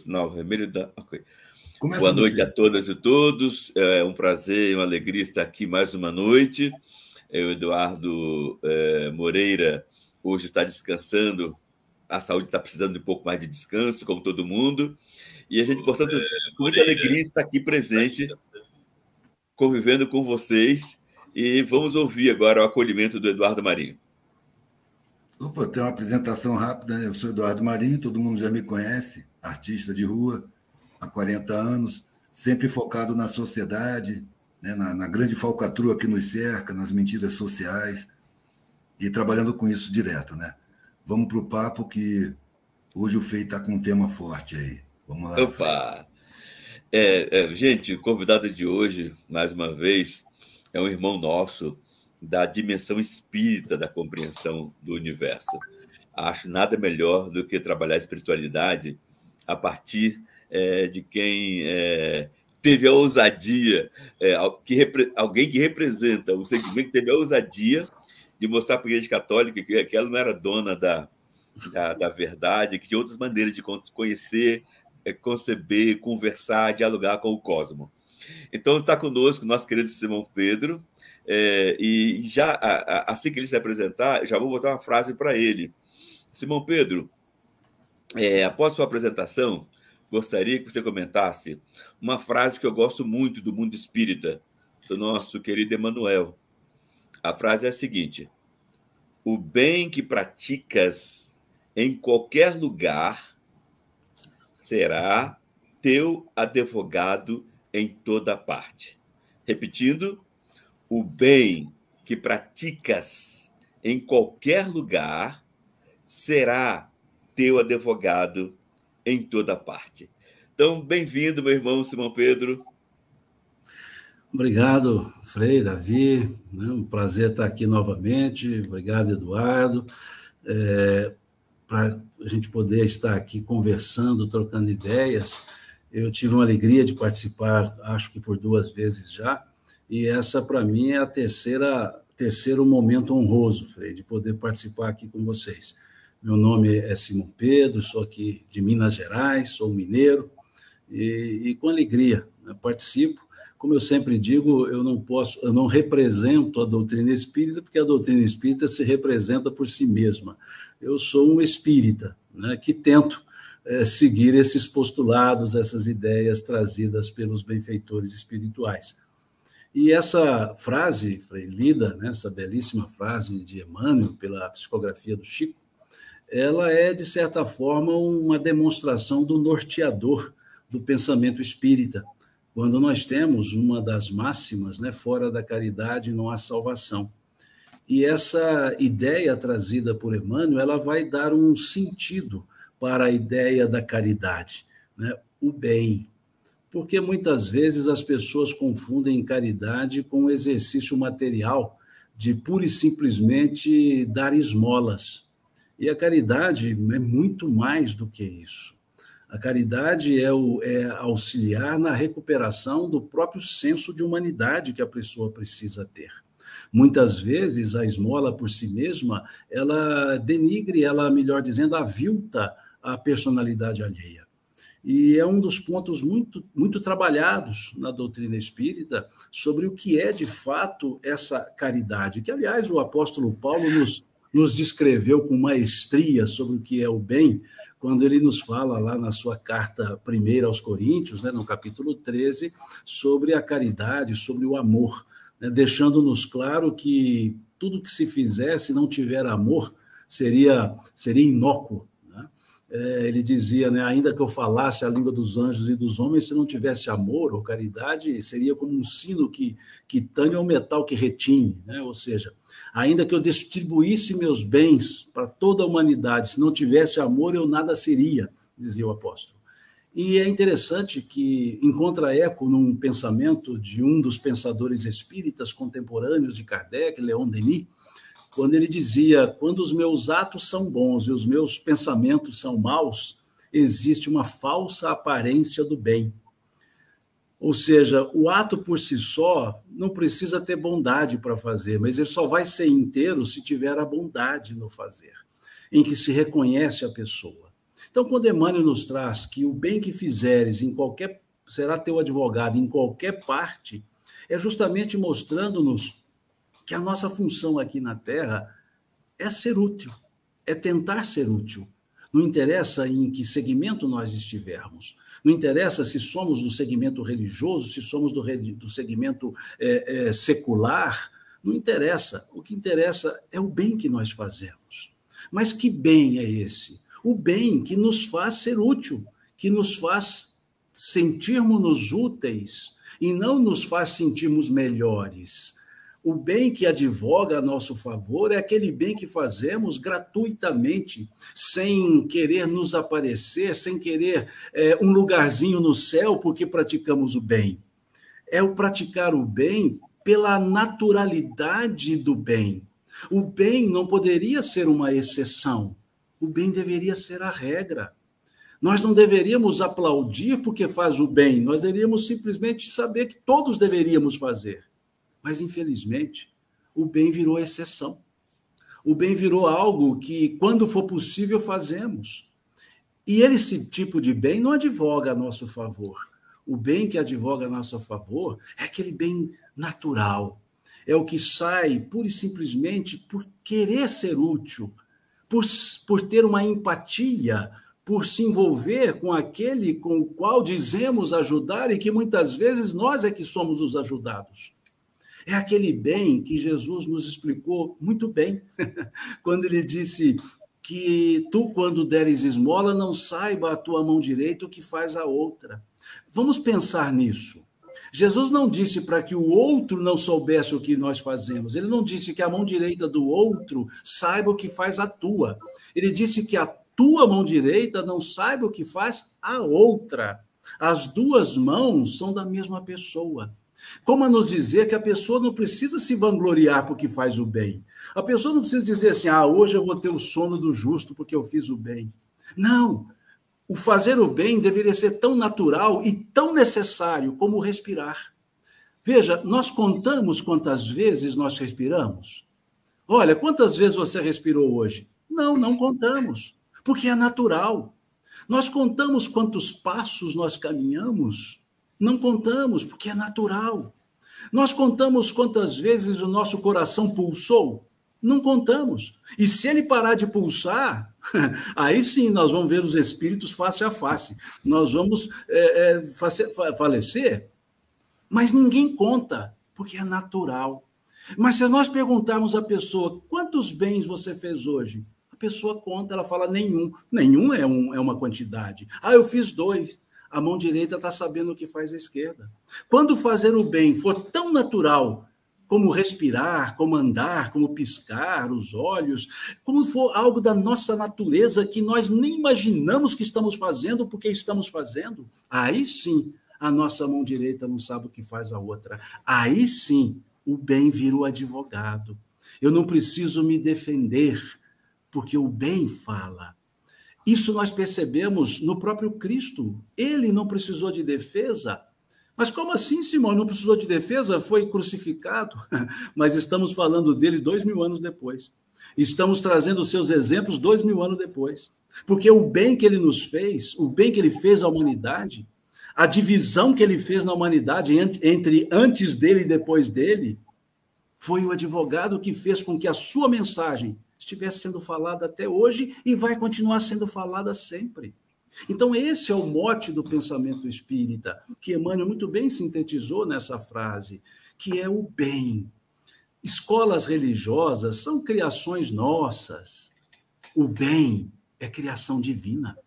sinal vermelho da... Okay. Boa noite a todas e todos. É um prazer e uma alegria estar aqui mais uma noite. O Eduardo Moreira hoje está descansando. A saúde está precisando de um pouco mais de descanso, como todo mundo. E a gente, portanto, com muita alegria está aqui presente, convivendo com vocês. E vamos ouvir agora o acolhimento do Eduardo Marinho. Opa, tem uma apresentação rápida. Eu sou Eduardo Marinho, todo mundo já me conhece, artista de rua, há 40 anos, sempre focado na sociedade, né, na grande falcatrua que nos cerca, nas mentiras sociais, e trabalhando com isso direto, né? Vamos para o papo, que hoje o Frei está com um tema forte aí. Vamos lá, Opa! Gente, o convidado de hoje, mais uma vez, é um irmão nosso da dimensão espírita da compreensão do universo. Acho nada melhor do que trabalhar a espiritualidade a partir de quem teve a ousadia, alguém que representa o segmento que teve a ousadia de mostrar para a Igreja Católica que ela não era dona da verdade, que tinha outras maneiras de conhecer, conceber, conversar, dialogar com o cosmos. Então, está conosco o nosso querido Simão Pedro, e já assim que ele se apresentar, já vou botar uma frase para ele. Simão Pedro, após sua apresentação, gostaria que você comentasse uma frase que eu gosto muito do mundo espírita, do nosso querido Emmanuel. A frase é a seguinte: o bem que praticas em qualquer lugar será teu advogado em toda parte. Repetindo, o bem que praticas em qualquer lugar será teu advogado em toda parte. Então, bem-vindo, meu irmão Simão Pedro. Obrigado, Frei, Davi. Um prazer estar aqui novamente. Obrigado, Eduardo. Para a gente poder estar aqui conversando, trocando ideias. Eu tive uma alegria de participar, acho que por 2 vezes já, e essa, para mim, é a terceiro momento honroso, Frei, de poder participar aqui com vocês. Meu nome é Simão Pedro, sou aqui de Minas Gerais, sou mineiro, e com alegria, né, participo. Como eu sempre digo, eu não represento a doutrina espírita, porque a doutrina espírita se representa por si mesma. Eu sou um espírita, né, que tento seguir esses postulados, essas ideias trazidas pelos benfeitores espirituais. E essa frase, Frei, lida, né, essa belíssima frase de Emmanuel, pela psicografia do Chico, ela é, de certa forma, uma demonstração do norteador do pensamento espírita, quando nós temos uma das máximas, né, fora da caridade não há salvação. E essa ideia trazida por Emmanuel, ela vai dar um sentido para a ideia da caridade, né, o bem. Porque muitas vezes as pessoas confundem caridade com o exercício material de pura e simplesmente dar esmolas. E a caridade é muito mais do que isso. A caridade é auxiliar na recuperação do próprio senso de humanidade que a pessoa precisa ter. Muitas vezes, a esmola por si mesma, ela denigre, ela, melhor dizendo, avilta a personalidade alheia. E é um dos pontos muito, muito trabalhados na doutrina espírita sobre o que é, de fato, essa caridade, que, aliás, o apóstolo Paulo nos descreveu com maestria sobre o que é o bem, quando ele nos fala lá na sua carta primeira aos Coríntios, né, no capítulo 13, sobre a caridade, sobre o amor, né, deixando-nos claro que tudo que se fizer, se não tiver amor, seria inócuo. Né? Ele dizia, né, ainda que eu falasse a língua dos anjos e dos homens, se não tivesse amor ou caridade, seria como um sino que tane ou metal que retine, né? Ou seja, ainda que eu distribuísse meus bens para toda a humanidade, se não tivesse amor, eu nada seria, dizia o apóstolo. E é interessante que encontra eco num pensamento de um dos pensadores espíritas contemporâneos de Kardec, Leon Denis, quando ele dizia: quando os meus atos são bons e os meus pensamentos são maus, existe uma falsa aparência do bem. Ou seja, o ato por si só não precisa ter bondade para fazer, mas ele só vai ser inteiro se tiver a bondade no fazer, em que se reconhece a pessoa. Então, quando Emmanuel nos traz que o bem que fizeres será teu advogado em qualquer parte, é justamente mostrando-nos que a nossa função aqui na Terra é ser útil, é tentar ser útil. Não interessa em que segmento nós estivermos, não interessa se somos do segmento religioso, se somos do segmento secular, não interessa. O que interessa é o bem que nós fazemos. Mas que bem é esse? O bem que nos faz ser útil, que nos faz sentirmos-nos úteis e não nos faz sentirmos melhores. O bem que advoga a nosso favor é aquele bem que fazemos gratuitamente, sem querer nos aparecer, sem querer um lugarzinho no céu porque praticamos o bem. É o praticar o bem pela naturalidade do bem. O bem não poderia ser uma exceção. O bem deveria ser a regra. Nós não deveríamos aplaudir porque faz o bem, nós deveríamos simplesmente saber que todos deveríamos fazer. Mas, infelizmente, o bem virou exceção. O bem virou algo que, quando for possível, fazemos. E esse tipo de bem não advoga a nosso favor. O bem que advoga a nosso favor é aquele bem natural. É o que sai pura e simplesmente por querer ser útil, por ter uma empatia, por se envolver com aquele com o qual dizemos ajudar e que muitas vezes nós é que somos os ajudados. É aquele bem que Jesus nos explicou muito bem, quando ele disse que tu, quando deres esmola, não saiba a tua mão direita o que faz a outra. Vamos pensar nisso. Jesus não disse para que o outro não soubesse o que nós fazemos. Ele não disse que a mão direita do outro saiba o que faz a tua. Ele disse que a tua mão direita não saiba o que faz a outra. As duas mãos são da mesma pessoa. Como a nos dizer que a pessoa não precisa se vangloriar porque faz o bem. A pessoa não precisa dizer assim, hoje eu vou ter o sono do justo porque eu fiz o bem. Não. O fazer o bem deveria ser tão natural e tão necessário como o respirar. Veja, nós contamos quantas vezes nós respiramos? Olha, quantas vezes você respirou hoje? Não contamos, porque é natural. Nós contamos quantos passos nós caminhamos? Não contamos, porque é natural. Nós contamos quantas vezes o nosso coração pulsou? Não contamos. E se ele parar de pulsar, aí sim nós vamos ver os espíritos face a face. Nós vamos falecer. Mas ninguém conta, porque é natural. Mas se nós perguntarmos à pessoa, quantos bens você fez hoje? A pessoa conta, ela fala nenhum. Nenhum é uma quantidade. Eu fiz 2. A mão direita está sabendo o que faz a esquerda. Quando fazer o bem for tão natural como respirar, como andar, como piscar os olhos, como for algo da nossa natureza que nós nem imaginamos que estamos fazendo porque estamos fazendo, aí sim a nossa mão direita não sabe o que faz a outra. Aí sim o bem vira o advogado. Eu não preciso me defender, porque o bem fala. Isso nós percebemos no próprio Cristo. Ele não precisou de defesa. Mas como assim, Simão? Não precisou de defesa? Foi crucificado. Mas estamos falando dele 2000 anos depois. Estamos trazendo os seus exemplos 2000 anos depois. Porque o bem que ele nos fez, o bem que ele fez à humanidade, a divisão que ele fez na humanidade entre antes dele e depois dele, foi o advogado que fez com que a sua mensagem estivesse sendo falada até hoje e vai continuar sendo falada sempre. Então, esse é o mote do pensamento espírita, que Emmanuel muito bem sintetizou nessa frase, que é o bem. Escolas religiosas são criações nossas. O bem é criação divina.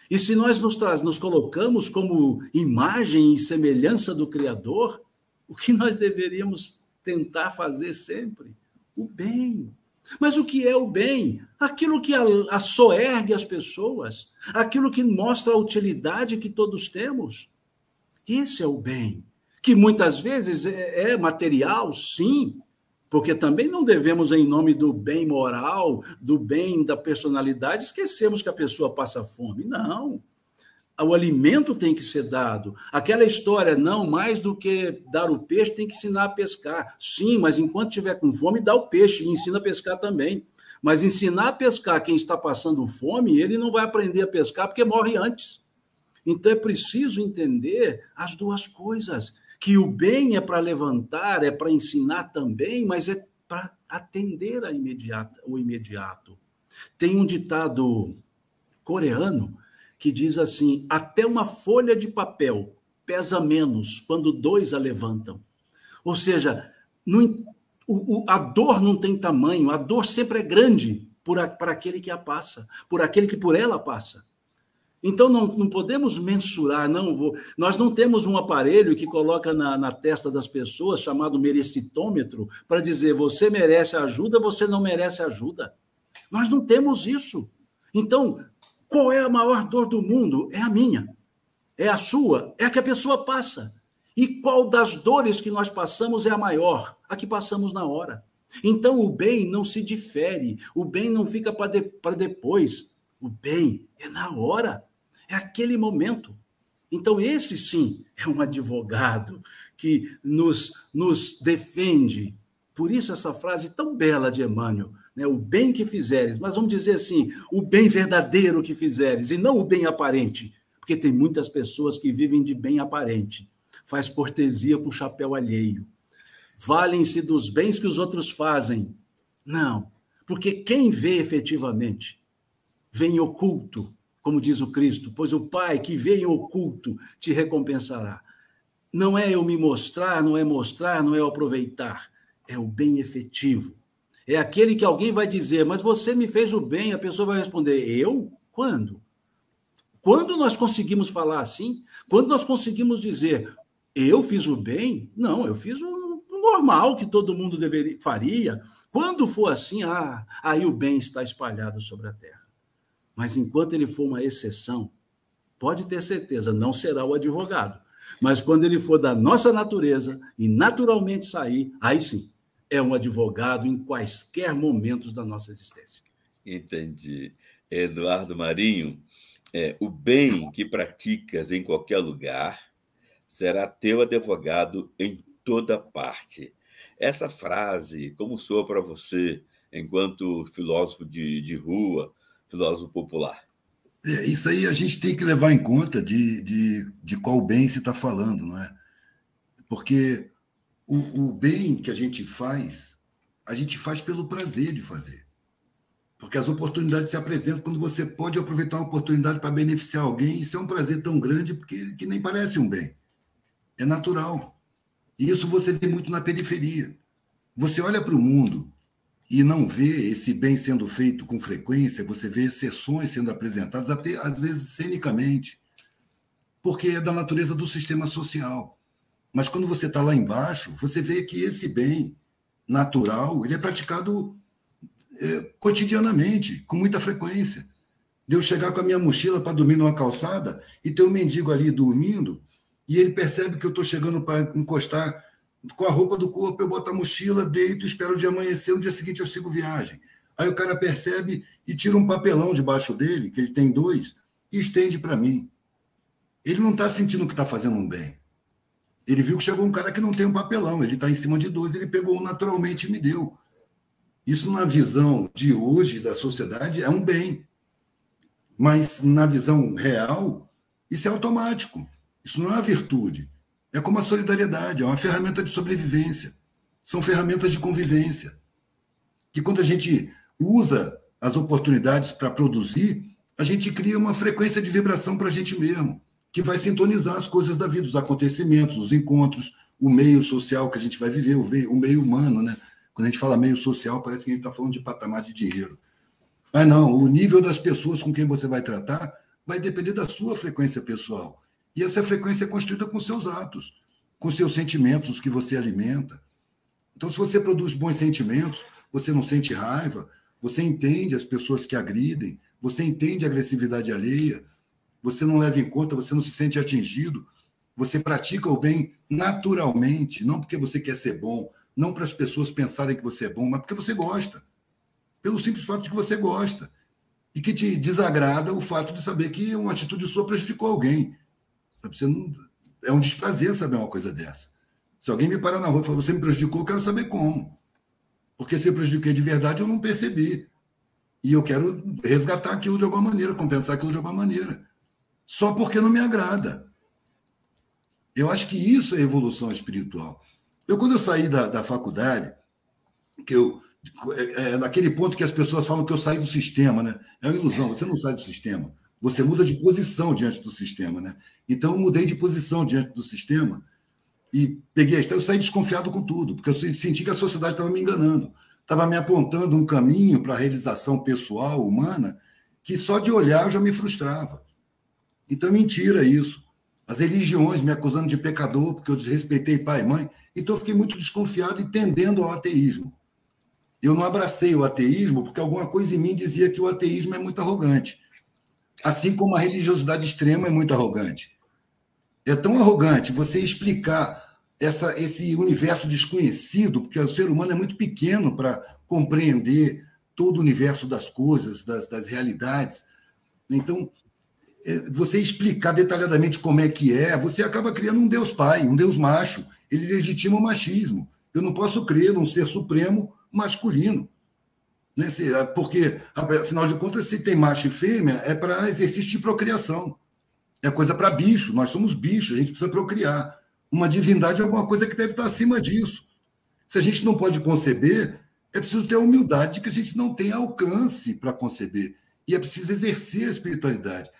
E se nós nos colocamos como imagem e semelhança do Criador, o que nós deveríamos tentar fazer sempre? O bem. Mas o que é o bem? Aquilo que assoergue as pessoas, aquilo que mostra a utilidade que todos temos. Esse é o bem, que muitas vezes é material, sim, porque também não devemos, em nome do bem moral, do bem da personalidade, esquecermos que a pessoa passa fome. Não. O alimento tem que ser dado. Aquela história, não, mais do que dar o peixe, tem que ensinar a pescar. Sim, mas enquanto estiver com fome, dá o peixe e ensina a pescar também. Mas ensinar a pescar quem está passando fome, ele não vai aprender a pescar porque morre antes. Então é preciso entender as duas coisas, que o bem é para levantar, é para ensinar também, mas é para atender o imediato. Tem um ditado coreano que diz assim: até uma folha de papel pesa menos quando dois a levantam. Ou seja, a dor não tem tamanho, a dor sempre é grande para aquele que a passa, por aquele que por ela passa. Então, não podemos mensurar, nós não temos um aparelho que coloca na testa das pessoas, chamado merecitômetro, para dizer você merece ajuda, você não merece ajuda. Nós não temos isso. Então, qual é a maior dor do mundo? É a minha, é a sua, é a que a pessoa passa. E qual das dores que nós passamos é a maior? A que passamos na hora. Então, o bem não se difere, o bem não fica para depois. O bem é na hora. É aquele momento. Então, esse sim é um advogado que nos defende. Por isso, essa frase tão bela de Emmanuel, né? O bem que fizeres, mas vamos dizer assim, o bem verdadeiro que fizeres, e não o bem aparente, porque tem muitas pessoas que vivem de bem aparente, faz cortesia para o chapéu alheio, valem-se dos bens que os outros fazem. Não, porque quem vê efetivamente, vê em oculto, como diz o Cristo, pois o Pai que vê em oculto te recompensará. Não é eu me mostrar, não é eu aproveitar, é o bem efetivo. É aquele que alguém vai dizer, mas você me fez o bem, a pessoa vai responder, eu? Quando? Quando nós conseguimos falar assim? Quando nós conseguimos dizer, eu fiz o bem? Não, eu fiz o normal que todo mundo faria. Quando for assim, aí o bem está espalhado sobre a terra. Mas enquanto ele for uma exceção, pode ter certeza, não será o advogado. Mas quando ele for da nossa natureza e naturalmente sair, aí sim, é um advogado em quaisquer momentos da nossa existência. Entendi. Eduardo Marinho, o bem que praticas em qualquer lugar será teu advogado em toda parte. Essa frase, como soa para você, enquanto filósofo de rua, filósofo popular? Isso aí a gente tem que levar em conta de qual bem se está falando, não é? Porque o bem que a gente faz pelo prazer de fazer. Porque as oportunidades se apresentam quando você pode aproveitar uma oportunidade para beneficiar alguém. Isso é um prazer tão grande que nem parece um bem. É natural. E isso você vê muito na periferia. Você olha para o mundo e não vê esse bem sendo feito com frequência, você vê exceções sendo apresentadas, até às vezes cenicamente, porque é da natureza do sistema social. Mas quando você está lá embaixo, você vê que esse bem natural ele é praticado cotidianamente, com muita frequência. De eu chegar com a minha mochila para dormir numa calçada e ter um mendigo ali dormindo, e ele percebe que eu estou chegando para encostar com a roupa do corpo, eu boto a mochila, deito, espero o dia amanhecer, no dia seguinte eu sigo viagem. Aí o cara percebe e tira um papelão debaixo dele, que ele tem 2, e estende para mim. Ele não está sentindo que está fazendo um bem. Ele viu que chegou um cara que não tem um papelão, ele está em cima de 2, ele pegou um naturalmente e me deu. Isso, na visão de hoje da sociedade, é um bem. Mas, na visão real, isso é automático. Isso não é uma virtude. É como a solidariedade, é uma ferramenta de sobrevivência. São ferramentas de convivência. Que quando a gente usa as oportunidades para produzir, a gente cria uma frequência de vibração para a gente mesmo, que vai sintonizar as coisas da vida, os acontecimentos, os encontros, o meio social que a gente vai viver, o meio humano, né? Quando a gente fala meio social, parece que a gente está falando de patamar de dinheiro. Mas não, o nível das pessoas com quem você vai tratar vai depender da sua frequência pessoal. E essa frequência é construída com seus atos, com seus sentimentos, os que você alimenta. Então, se você produz bons sentimentos, você não sente raiva, você entende as pessoas que agridem, você entende a agressividade alheia, você não leva em conta, você não se sente atingido, você pratica o bem naturalmente, não porque você quer ser bom, não para as pessoas pensarem que você é bom, mas porque você gosta. Pelo simples fato de que você gosta. E que te desagrada o fato de saber que uma atitude sua prejudicou alguém. Você não, é um desprazer saber uma coisa dessa. Se alguém me parar na rua e falar, você me prejudicou, eu quero saber como. Porque se eu prejudiquei de verdade, eu não percebi. E eu quero resgatar aquilo de alguma maneira, compensar aquilo de alguma maneira. Só porque não me agrada. Eu acho que isso é evolução espiritual. Quando eu saí da faculdade, naquele ponto que as pessoas falam que eu saí do sistema, né? É uma ilusão, você não sai do sistema. Você muda de posição diante do sistema, né? Então, eu mudei de posição diante do sistema e eu saí desconfiado com tudo, porque eu senti que a sociedade estava me enganando, estava me apontando um caminho para a realização pessoal, humana, que só de olhar eu já me frustrava. Então, é mentira isso. As religiões me acusando de pecador porque eu desrespeitei pai e mãe. Então, eu fiquei muito desconfiado e tendendo ao ateísmo. Eu não abracei o ateísmo porque alguma coisa em mim dizia que o ateísmo é muito arrogante. Assim como a religiosidade extrema é muito arrogante. É tão arrogante você explicar esse universo desconhecido, porque o ser humano é muito pequeno para compreender todo o universo das coisas, das realidades. Então, você explicar detalhadamente como é que você acaba criando um Deus pai, um Deus macho. Ele legitima o machismo. Eu não posso crer num ser supremo masculino. Né? Porque, afinal de contas, se tem macho e fêmea, é para exercício de procriação. É coisa para bicho. Nós somos bichos, a gente precisa procriar. Uma divindade é alguma coisa que deve estar acima disso. Se a gente não pode conceber, é preciso ter a humildade de que a gente não tem alcance para conceber. E é preciso exercer a espiritualidade.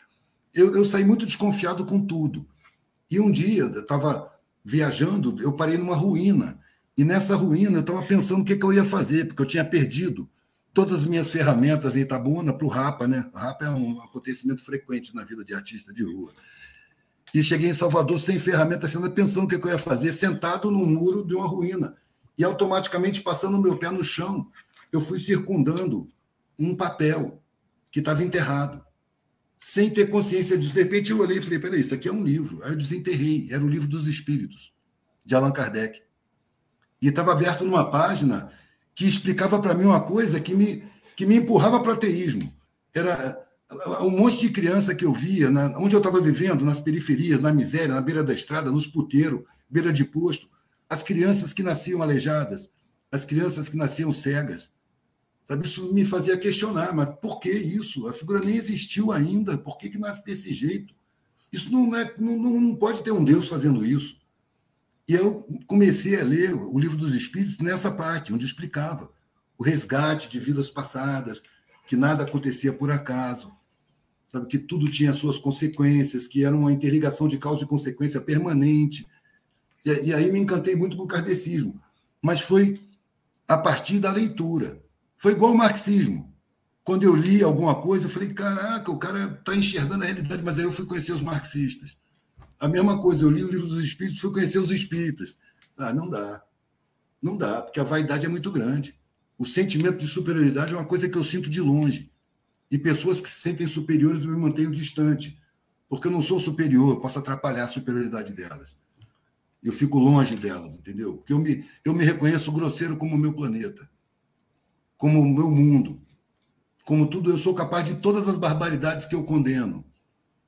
Eu saí muito desconfiado com tudo. E um dia, eu estava viajando, eu parei numa ruína. E nessa ruína, eu estava pensando o que eu ia fazer, porque eu tinha perdido todas as minhas ferramentas em Itabuna para o Rapa, né? O Rapa é um acontecimento frequente na vida de artista de rua. E cheguei em Salvador sem ferramentas, pensando o que eu ia fazer, sentado no muro de uma ruína. E automaticamente, passando o meu pé no chão, eu fui circundando um papel que estava enterrado. Sem ter consciência disso. De repente, eu olhei e falei, peraí, isso aqui é um livro. Aí eu desenterrei. Era o Livro dos Espíritos, de Allan Kardec. E estava aberto numa página que explicava para mim uma coisa que me empurrava para o ateísmo. Era um monte de criança que eu via, onde eu estava vivendo, nas periferias, na miséria, na beira da estrada, nos puteiros, beira de posto. As crianças que nasciam aleijadas, as crianças que nasciam cegas. Sabe, isso me fazia questionar, mas por que isso? A figura nem existiu ainda, por que nasce desse jeito? Isso não pode ter um Deus fazendo isso. E eu comecei a ler o Livro dos Espíritos nessa parte, onde explicava o resgate de vidas passadas, que nada acontecia por acaso, sabe, que tudo tinha suas consequências, que era uma interligação de causa e consequência permanente. E aí me encantei muito com o kardecismo. Mas foi a partir da leitura. Foi igual ao marxismo. Quando eu li alguma coisa, eu falei, caraca, o cara está enxergando a realidade, mas aí eu fui conhecer os marxistas. A mesma coisa, eu li o Livro dos Espíritos, fui conhecer os espíritas. Não dá. Não dá, porque a vaidade é muito grande. O sentimento de superioridade é uma coisa que eu sinto de longe. E pessoas que se sentem superiores, eu me mantenho distante. Porque eu não sou superior, eu posso atrapalhar a superioridade delas. Eu fico longe delas, entendeu? Porque eu me reconheço grosseiro como o meu planeta, como o meu mundo, como tudo. Eu sou capaz de todas as barbaridades que eu condeno.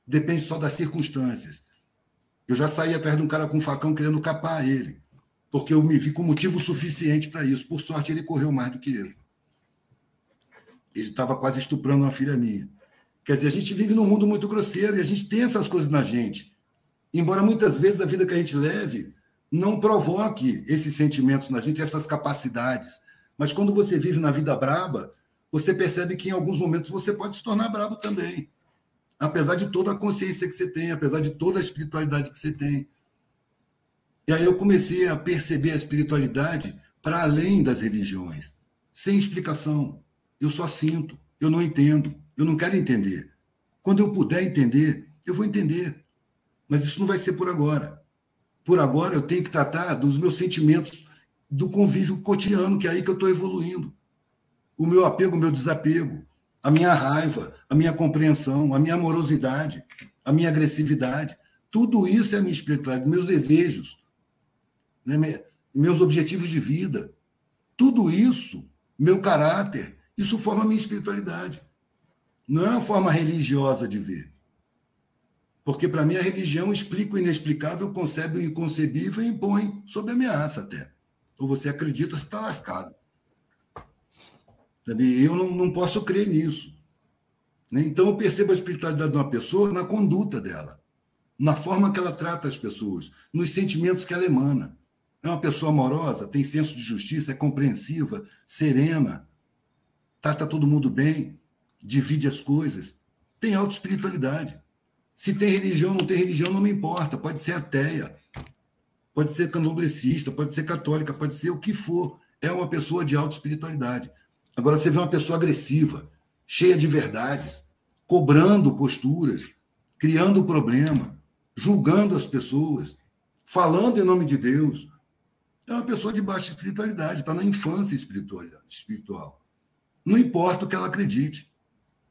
Depende só das circunstâncias. Eu já saí atrás de um cara com um facão querendo capar ele, porque eu me vi com motivo suficiente para isso. Por sorte, ele correu mais do que eu. Ele estava quase estuprando uma filha minha. Quer dizer, a gente vive num mundo muito grosseiro e a gente tem essas coisas na gente. Embora muitas vezes a vida que a gente leve não provoque esses sentimentos na gente, essas capacidades. Mas quando você vive na vida braba, você percebe que em alguns momentos você pode se tornar brabo também. Apesar de toda a consciência que você tem, apesar de toda a espiritualidade que você tem. E aí eu comecei a perceber a espiritualidade para além das religiões, sem explicação. Eu só sinto, eu não entendo, eu não quero entender. Quando eu puder entender, eu vou entender. Mas isso não vai ser por agora. Por agora eu tenho que tratar dos meus sentimentos, do convívio cotidiano, que é aí que eu estou evoluindo. O meu apego, o meu desapego, a minha raiva, a minha compreensão, a minha amorosidade, a minha agressividade. Tudo isso é a minha espiritualidade, meus desejos, né? Meus objetivos de vida. Tudo isso, meu caráter, isso forma a minha espiritualidade. Não é uma forma religiosa de ver. Porque, para mim, a religião explica o inexplicável, concebe o inconcebível e impõe sob ameaça até. Ou você acredita, você está lascado. sabe? Eu não posso crer nisso. Né? Então, eu percebo a espiritualidade de uma pessoa na conduta dela, na forma que ela trata as pessoas, nos sentimentos que ela emana. É uma pessoa amorosa, tem senso de justiça, é compreensiva, serena, trata todo mundo bem, divide as coisas, tem autoespiritualidade. Se tem religião, não tem religião, não me importa. Pode ser ateia, pode ser candomblessista, pode ser católica, pode ser o que for. É uma pessoa de autoespiritualidade. Agora, você vê uma pessoa agressiva, cheia de verdades, cobrando posturas, criando problema, julgando as pessoas, falando em nome de Deus. É uma pessoa de baixa espiritualidade, está na infância espiritual. Não importa o que ela acredite.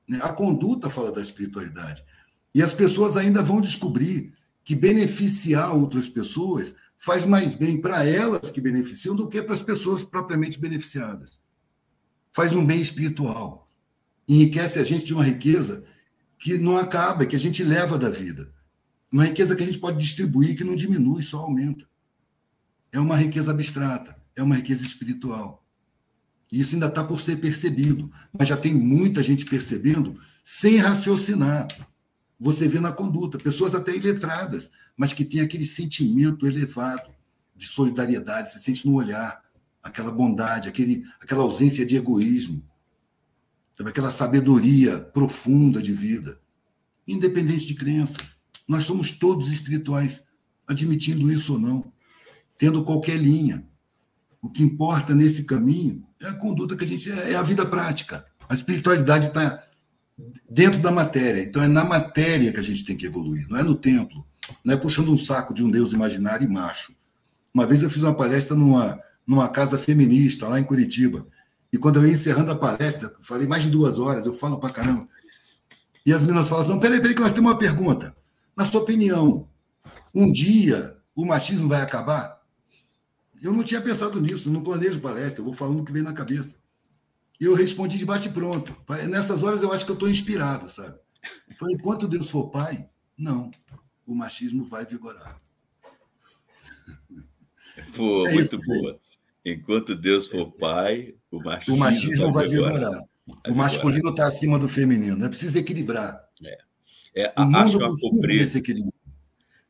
Né? A conduta fala da espiritualidade. E as pessoas ainda vão descobrir que beneficiar outras pessoas faz mais bem para elas que beneficiam do que para as pessoas propriamente beneficiadas. Faz um bem espiritual. Enriquece a gente de uma riqueza que não acaba, que a gente leva da vida. Uma riqueza que a gente pode distribuir, que não diminui, só aumenta. É uma riqueza abstrata, é uma riqueza espiritual. E isso ainda está por ser percebido, mas já tem muita gente percebendo sem raciocinar. Você vê na conduta, pessoas até iletradas, mas que têm aquele sentimento elevado de solidariedade, se sente no olhar, aquela bondade, aquela ausência de egoísmo, aquela sabedoria profunda de vida, independente de crença. Nós somos todos espirituais, admitindo isso ou não, tendo qualquer linha. O que importa nesse caminho é a conduta que a gente... É a vida prática. A espiritualidade está dentro da matéria. Então, é na matéria que a gente tem que evoluir, não é no templo. Não é puxando um saco de um Deus imaginário e macho. Uma vez eu fiz uma palestra numa casa feminista, lá em Curitiba. E quando eu ia encerrando a palestra, falei mais de 2 horas, eu falo pra caramba. E as meninas falam assim, não, peraí, que nós temos uma pergunta. Na sua opinião, um dia o machismo vai acabar? Eu não tinha pensado nisso, não planejo palestra, eu vou falando o que vem na cabeça. E eu respondi de bate-pronto. Nessas horas eu acho que eu estou inspirado, sabe? Eu falei, enquanto Deus for pai, não, o machismo vai vigorar. Pô, muito boa. Enquanto Deus for pai, o machismo vai vigorar. O masculino está acima do feminino. É preciso equilibrar. O mundo precisa desse equilíbrio.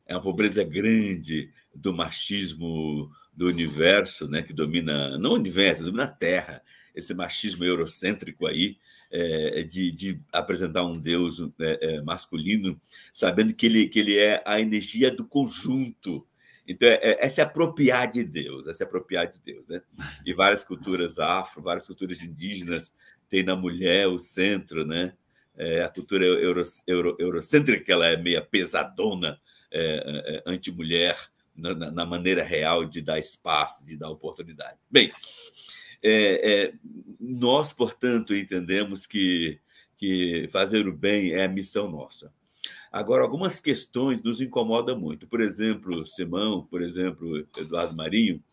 É uma pobreza grande do machismo do universo, né, que domina, não o universo, domina a Terra, esse machismo eurocêntrico aí, de apresentar um Deus masculino, sabendo que ele é a energia do conjunto. Então, é se apropriar de Deus, né? E várias culturas afro, várias culturas indígenas têm na mulher o centro, né? A cultura eurocêntrica, ela é meio pesadona, anti-mulher, na maneira real de dar espaço, de dar oportunidade. Bem, nós, portanto, entendemos que fazer o bem é a missão nossa. Agora, algumas questões nos incomodam muito. Por exemplo, Simão, por exemplo, Eduardo Marinho,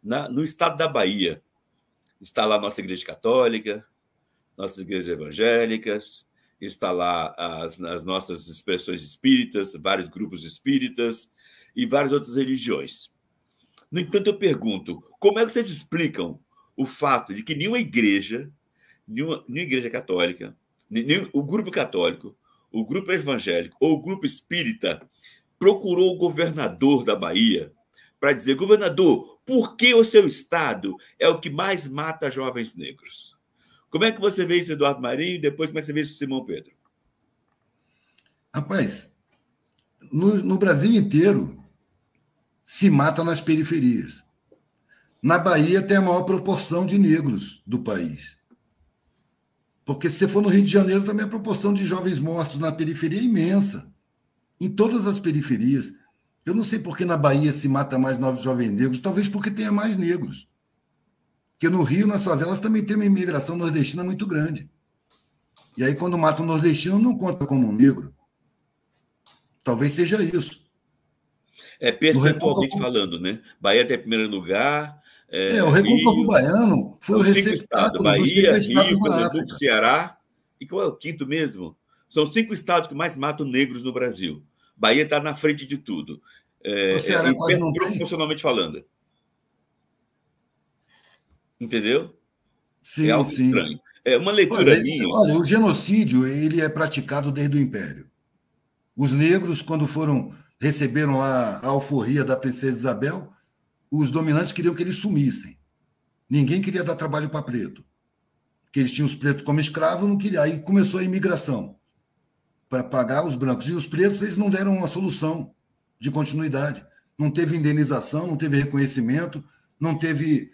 no estado da Bahia, está lá a nossa Igreja Católica, nossas igrejas evangélicas, está lá as nossas expressões espíritas, vários grupos espíritas e várias outras religiões. No entanto, eu pergunto, como é que vocês explicam o fato de que nenhuma igreja católica, nem o grupo católico, o grupo evangélico ou o grupo espírita procurou o governador da Bahia para dizer, governador, por que o seu estado é o que mais mata jovens negros? Como é que você vê isso, Eduardo Marinho, e depois como é que você vê isso, Simão Pedro? Rapaz, no Brasil inteiro se mata nas periferias. Na Bahia tem a maior proporção de negros do país. Porque se você for no Rio de Janeiro, também a proporção de jovens mortos na periferia é imensa. Em todas as periferias. Eu não sei por que na Bahia se mata mais novos jovens negros, talvez porque tenha mais negros. Porque no Rio, nas favelas, também tem uma imigração nordestina muito grande. E aí, quando mata um nordestino, não conta como um negro. Talvez seja isso. Percentualmente falando, né? Bahia tem primeiro lugar. O Recôncavo Baiano foi o receptáculo Bahia, Rio, Pernambuco, Ceará. E qual é o quinto mesmo? São 5 estados que mais matam negros no Brasil. Bahia está na frente de tudo. O Ceará quase não tem. Proporcionalmente falando. Entendeu? É Sim, algo sim. estranho. É uma leitura minha. Olha, o genocídio ele é praticado desde o Império. Os negros, quando receberam lá a alforria da princesa Isabel, os dominantes queriam que eles sumissem. Ninguém queria dar trabalho para preto, porque eles tinham os pretos como escravos, não queria. Aí começou a imigração para pagar os brancos. E os pretos eles não deram uma solução de continuidade. Não teve indenização, não teve reconhecimento, não teve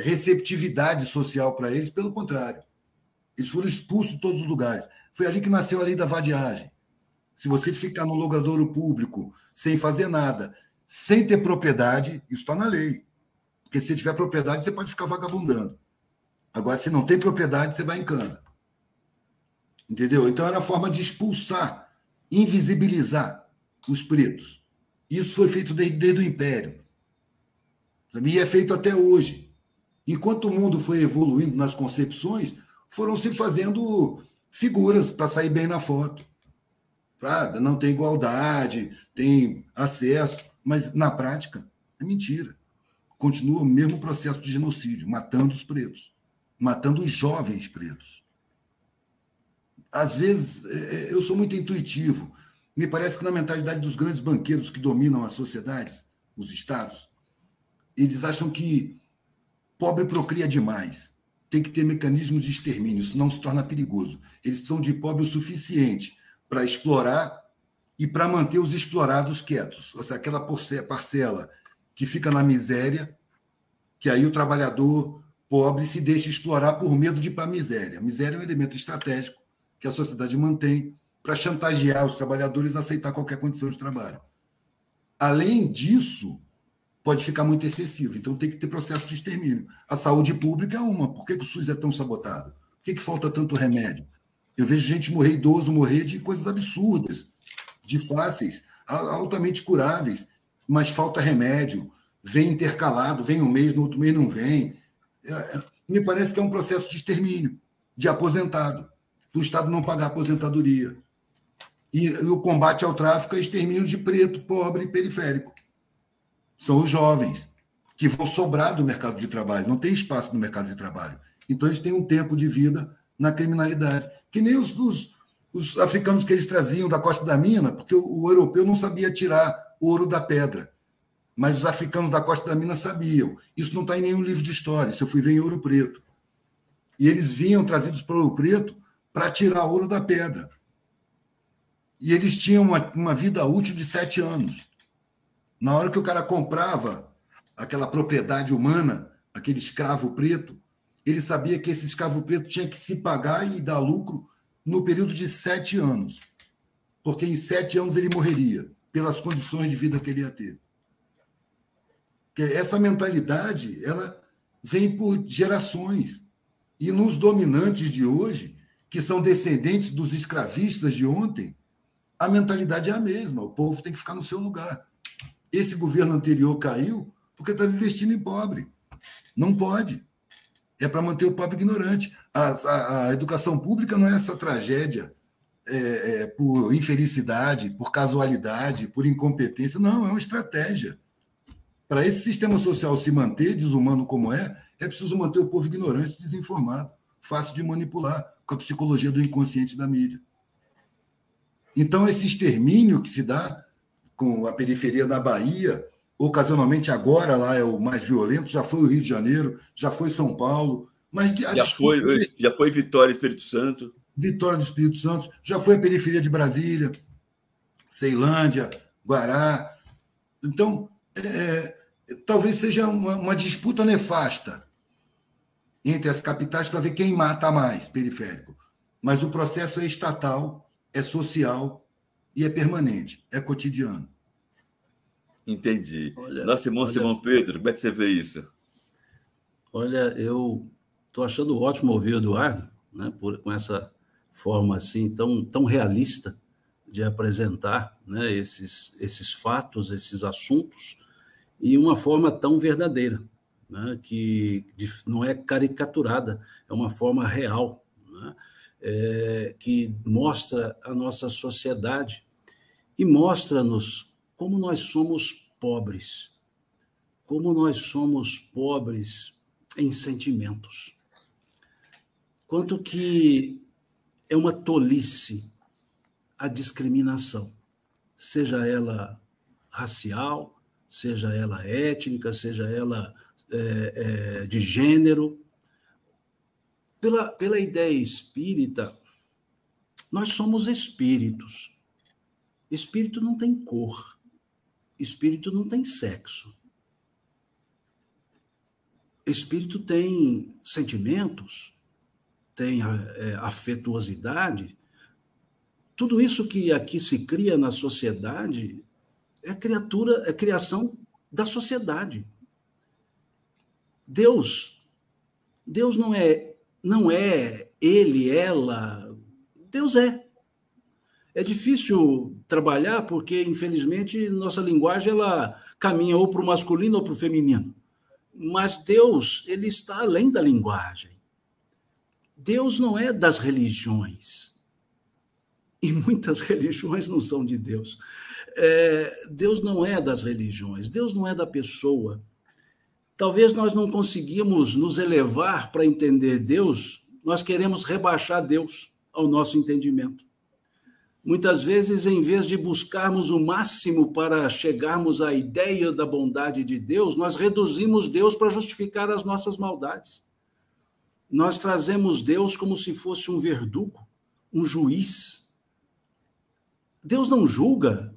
receptividade social para eles, pelo contrário. Eles foram expulsos de todos os lugares. Foi ali que nasceu a lei da vadiagem. Se você ficar no logradouro público sem fazer nada, sem ter propriedade, isso está na lei. Porque se tiver propriedade, você pode ficar vagabundando. Agora, se não tem propriedade, você vai em cana. Entendeu? Então, era a forma de expulsar, invisibilizar os pretos. Isso foi feito desde o Império. E é feito até hoje. Enquanto o mundo foi evoluindo nas concepções, foram se fazendo figuras para sair bem na foto. Não tem igualdade, tem acesso, mas na prática é mentira. Continua o mesmo processo de genocídio, matando os pretos, matando os jovens pretos. Às vezes, eu sou muito intuitivo. Me parece que na mentalidade dos grandes banqueiros que dominam as sociedades, os estados, eles acham que pobre procria demais. Tem que ter mecanismo de extermínio, senão se torna perigoso. Eles precisam de pobre o suficiente para explorar e para manter os explorados quietos. Ou seja, aquela parcela que fica na miséria, que aí o trabalhador pobre se deixa explorar por medo de ir para a miséria. A miséria é um elemento estratégico que a sociedade mantém para chantagear os trabalhadores a aceitar qualquer condição de trabalho. Além disso, pode ficar muito excessivo. Então, tem que ter processo de extermínio. A saúde pública é uma. Por que o SUS é tão sabotado? Por que falta tanto remédio? Eu vejo gente morrer, idoso morrer de coisas absurdas, de fáceis, altamente curáveis, mas falta remédio, vem intercalado, vem um mês, no outro mês não vem. Me parece que é um processo de extermínio, de aposentado, para o Estado não pagar aposentadoria. E o combate ao tráfico é extermínio de preto, pobre e periférico. São os jovens, que vão sobrar do mercado de trabalho, não tem espaço no mercado de trabalho. Então, eles têm um tempo de vida na criminalidade. Que nem os africanos que eles traziam da Costa da Mina, porque o europeu não sabia tirar ouro da pedra, mas os africanos da Costa da Mina sabiam. Isso não está em nenhum livro de história, isso eu fui ver em Ouro Preto. E eles vinham trazidos para Ouro Preto para tirar ouro da pedra. E eles tinham uma vida útil de 7 anos. Na hora que o cara comprava aquela propriedade humana, aquele escravo preto, ele sabia que esse escravo preto tinha que se pagar e dar lucro no período de 7 anos. Porque em 7 anos ele morreria, pelas condições de vida que ele ia ter. Porque essa mentalidade, ela vem por gerações. E nos dominantes de hoje, que são descendentes dos escravistas de ontem, a mentalidade é a mesma. O povo tem que ficar no seu lugar. Esse governo anterior caiu porque estava investindo em pobre. Não pode. É para manter o pobre ignorante. A educação pública não é essa tragédia por infelicidade, por casualidade, por incompetência. Não, é uma estratégia. Para esse sistema social se manter desumano como é preciso manter o povo ignorante, desinformado, fácil de manipular, com a psicologia do inconsciente da mídia. Então, esse extermínio que se dá com a periferia da Bahia, ocasionalmente agora lá é o mais violento, já foi o Rio de Janeiro, já foi São Paulo, mas já foi Vitória, Espírito Santo. Vitória do Espírito Santo, já foi a periferia de Brasília, Ceilândia, Guará. Então, talvez seja uma disputa nefasta entre as capitais para ver quem mata mais periférico. Mas o processo é estatal, é social e é permanente, é cotidiano. Entendi. Nosso irmão Simão Pedro, como é que você vê isso? Olha, eu estou achando ótimo ouvir o Eduardo, né, com essa forma assim tão realista de apresentar, né, esses fatos, esses assuntos, e uma forma tão verdadeira, né, que não é caricaturada, é uma forma real, né, que mostra a nossa sociedade e mostra-nos como nós somos pobres em sentimentos, quanto que é uma tolice a discriminação, seja ela racial, seja ela étnica, seja ela de gênero. Pela ideia espírita, nós somos espíritos. Espírito não tem cor. Espírito não tem sexo. Espírito tem sentimentos, tem afetuosidade. Tudo isso que aqui se cria na sociedade é criação da sociedade. Deus não é ele, ela. Deus é. É difícil trabalhar porque, infelizmente, nossa linguagem ela caminha ou para o masculino ou para o feminino. Mas Deus, ele está além da linguagem. Deus não é das religiões. E muitas religiões não são de Deus. Deus não é das religiões. Deus não é da pessoa. Talvez nós não conseguimos nos elevar para entender Deus, nós queremos rebaixar Deus ao nosso entendimento. Muitas vezes, em vez de buscarmos o máximo para chegarmos à ideia da bondade de Deus, nós reduzimos Deus para justificar as nossas maldades. Nós trazemos Deus como se fosse um verdugo, um juiz. Deus não julga.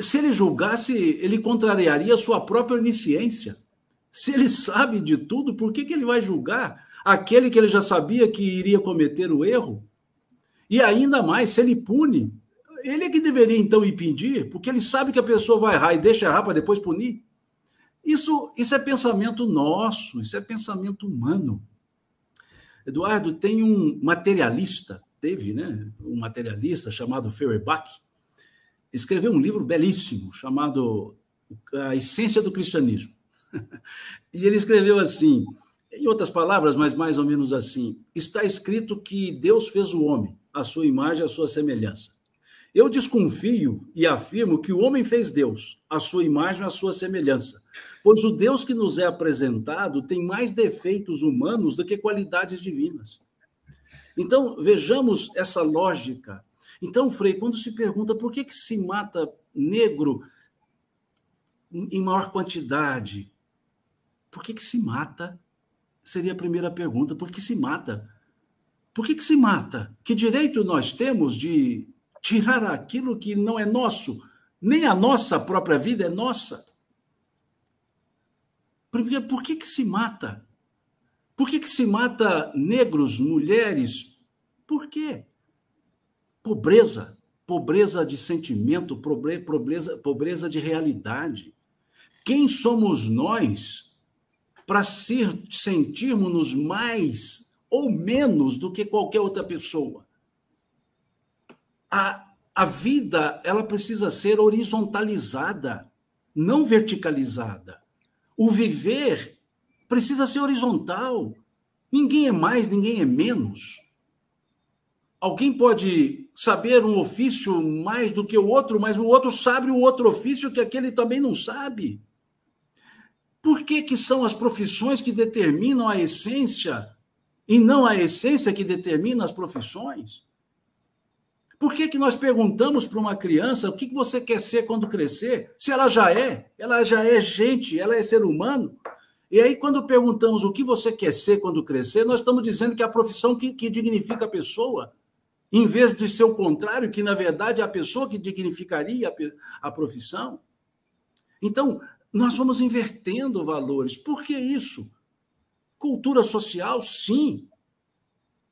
Se ele julgasse, ele contrariaria a sua própria onisciência. Se ele sabe de tudo, por que ele vai julgar aquele que ele já sabia que iria cometer o erro? E ainda mais, se ele pune, ele é que deveria então impedir, porque ele sabe que a pessoa vai errar e deixa errar para depois punir. Isso é pensamento nosso, isso é pensamento humano. Eduardo, tem um materialista, um materialista chamado Feuerbach, escreveu um livro belíssimo chamado A Essência do Cristianismo. E ele escreveu assim, em outras palavras, mas mais ou menos assim: está escrito que Deus fez o homem, à sua imagem, à sua semelhança. Eu desconfio e afirmo que o homem fez Deus, à sua imagem, à sua semelhança, pois o Deus que nos é apresentado tem mais defeitos humanos do que qualidades divinas. Então, vejamos essa lógica. Então, Frei, quando se pergunta por que se mata negro em maior quantidade, por que se mata? Seria a primeira pergunta. Por que se mata? Por que se mata? Que direito nós temos de tirar aquilo que não é nosso? Nem a nossa própria vida é nossa. Por que se mata? Por que se mata negros, mulheres? Por quê? Pobreza de sentimento, pobreza de realidade. Quem somos nós para sentirmos-nos mais ou menos do que qualquer outra pessoa? A vida, ela precisa ser horizontalizada, não verticalizada. O viver precisa ser horizontal. Ninguém é mais, ninguém é menos. Alguém pode saber um ofício mais do que o outro, mas o outro sabe o outro ofício que aquele também não sabe. Por que são as profissões que determinam a essência e não a essência que determina as profissões? Por que nós perguntamos para uma criança o que você quer ser quando crescer, se ela já é gente, ela é ser humano? E aí, quando perguntamos o que você quer ser quando crescer, nós estamos dizendo que é a profissão que dignifica a pessoa, em vez de ser o contrário, que na verdade é a pessoa que dignificaria a profissão. Então, nós vamos invertendo valores. Por que isso? Cultura social, sim,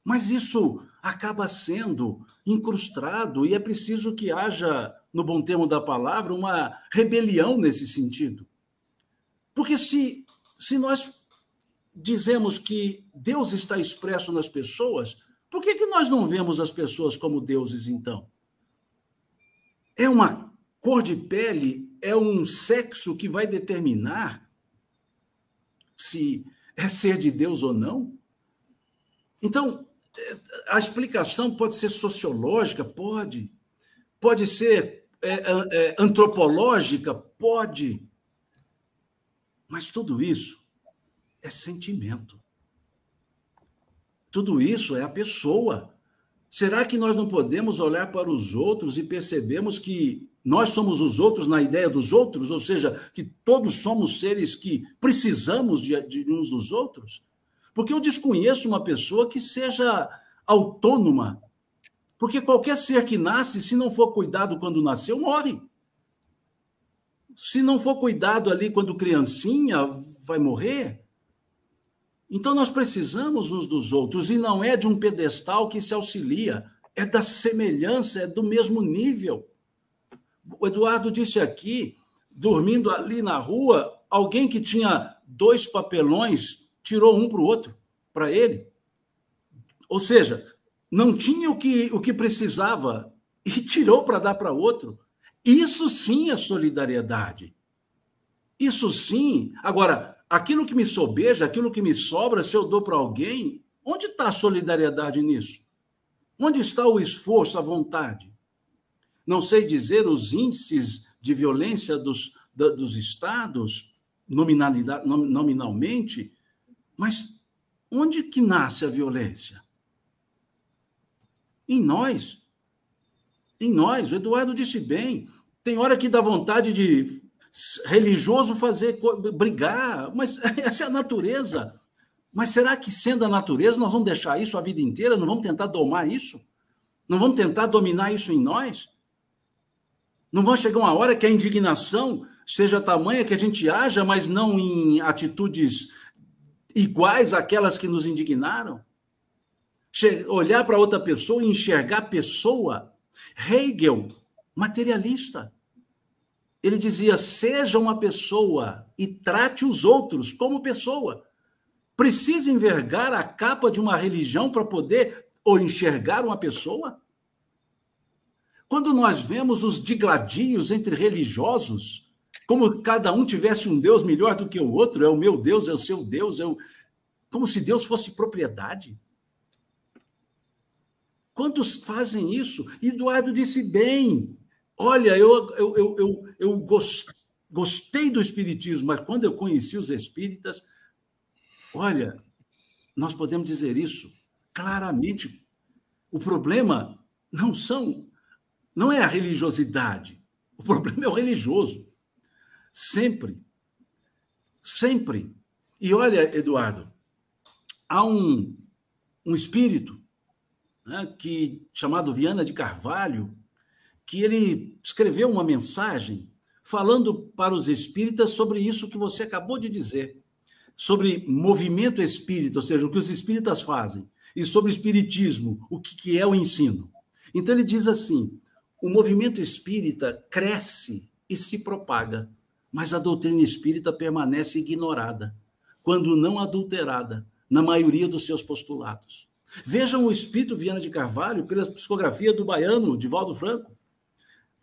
mas isso acaba sendo incrustado e é preciso que haja, no bom termo da palavra, uma rebelião nesse sentido. Porque se nós dizemos que Deus está expresso nas pessoas, por que nós não vemos as pessoas como deuses, então? É uma cor de pele, é um sexo que vai determinar se é ser de Deus ou não? Então, a explicação pode ser sociológica? Pode ser antropológica? Pode. Mas tudo isso é sentimento. Tudo isso é a pessoa. Será que nós não podemos olhar para os outros e percebemos que nós somos os outros na ideia dos outros? Ou seja, que todos somos seres que precisamos de uns dos outros? Porque eu desconheço uma pessoa que seja autônoma. Porque qualquer ser que nasce, se não for cuidado quando nasceu, morre. Se não for cuidado ali quando criancinha, vai morrer. Então, nós precisamos uns dos outros, e não é de um pedestal que se auxilia, é da semelhança, é do mesmo nível. O Eduardo disse aqui, dormindo ali na rua, alguém que tinha 2 papelões tirou um para o outro, para ele. Ou seja, não tinha o que precisava e tirou para dar para outro. Isso sim é solidariedade. Isso sim. Agora, aquilo que me sobeja, aquilo que me sobra, se eu dou para alguém, onde está a solidariedade nisso? Onde está o esforço, a vontade? Não sei dizer os índices de violência dos estados, nominalmente, mas onde que nasce a violência? Em nós. Em nós. O Eduardo disse bem, tem hora que dá vontade de religioso brigar, mas essa é a natureza. Mas será que, sendo a natureza, nós vamos deixar isso a vida inteira? Não vamos tentar domar isso? Não vamos tentar dominar isso em nós? Não vai chegar uma hora que a indignação seja tamanha que a gente haja, mas não em atitudes iguais àquelas que nos indignaram? Olhar para outra pessoa e enxergar a pessoa. Hegel, materialista. Ele dizia, seja uma pessoa e trate os outros como pessoa. Precisa envergar a capa de uma religião para poder ou enxergar uma pessoa? Quando nós vemos os digladios entre religiosos, como cada um tivesse um Deus melhor do que o outro, é o meu Deus, é o seu Deus, como se Deus fosse propriedade. Quantos fazem isso? Eduardo disse bem, olha, eu gostei do espiritismo, mas quando eu conheci os espíritas, olha, nós podemos dizer isso claramente. O problema não é a religiosidade, o problema é o religioso. Sempre. Sempre. E olha, Eduardo, há um espírito, né, chamado Viana de Carvalho, que ele escreveu uma mensagem falando para os espíritas sobre isso que você acabou de dizer, sobre movimento espírita, ou seja, o que os espíritas fazem, e sobre espiritismo, o que é o ensino. Então ele diz assim, o movimento espírita cresce e se propaga, mas a doutrina espírita permanece ignorada, quando não adulterada, na maioria dos seus postulados. Vejam o espírito Viana de Carvalho pela psicografia do baiano, Divaldo Franco,